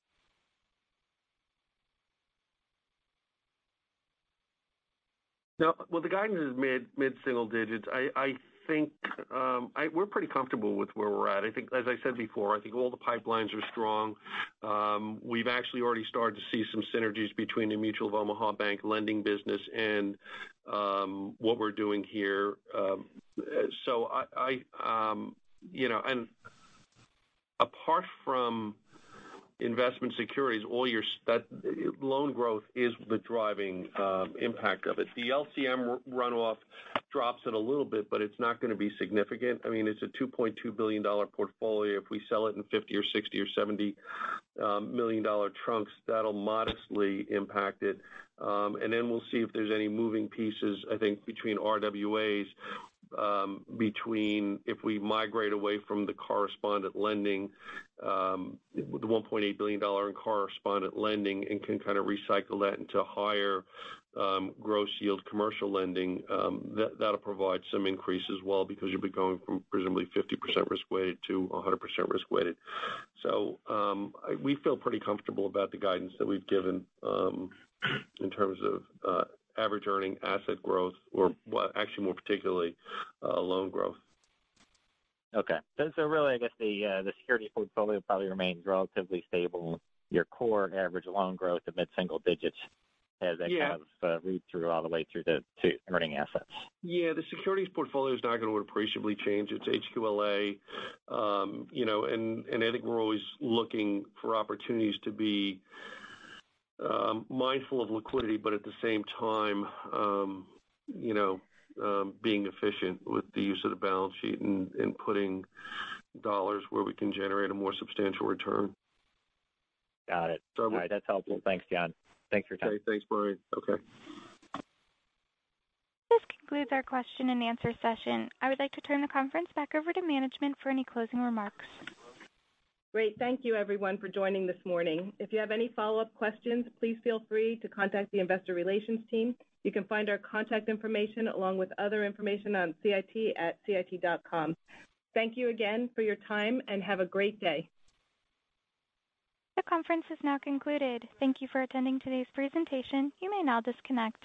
[SPEAKER 4] No, well, the guidance is mid-single digits. I think we're pretty comfortable with where we're at. I think, as I said before, I think all the pipelines are strong. We've actually already started to see some synergies between the Mutual of Omaha Bank lending business and what we're doing here. So and apart from investment securities, that loan growth is the driving impact of it. The LCM runoff drops it a little bit, but it's not going to be significant. I mean, it's a $2.2 billion portfolio. If we sell it in 50 or 60 or 70 million dollar chunks, that'll modestly impact it. And then we'll see if there's any moving pieces, I think, between RWAs, between if we migrate away from the correspondent lending, the $1.8 billion in correspondent lending, and can kind of recycle that into higher gross yield commercial lending, that'll provide some increase as well, because you'll be going from presumably 50% risk weighted to 100% risk weighted. So we feel pretty comfortable about the guidance that we've given in terms of average earning asset growth, or actually more particularly loan growth.
[SPEAKER 10] Okay. So really, I guess the securities portfolio probably remains relatively stable. Your core average loan growth of mid-single digits has that kind of read through all the way through to earning assets. Yeah,
[SPEAKER 4] the securities portfolio is not going to appreciably change. It's HQLA, and I think we're always looking for opportunities to be mindful of liquidity, but at the same time, being efficient with the use of the balance sheet and putting dollars where we can generate a more substantial return.
[SPEAKER 10] Got it. All right, that's helpful. Thanks, John. Thanks for your time.
[SPEAKER 4] Okay, thanks, Brian. Okay.
[SPEAKER 1] This concludes our question and answer session. I would like to turn the conference back over to management for any closing remarks.
[SPEAKER 2] Great. Thank you, everyone, for joining this morning. If you have any follow-up questions, please feel free to contact the Investor Relations team. You can find our contact information along with other information on CIT at CIT.com. Thank you again for your time, and have a great day.
[SPEAKER 1] The conference is now concluded. Thank you for attending today's presentation. You may now disconnect.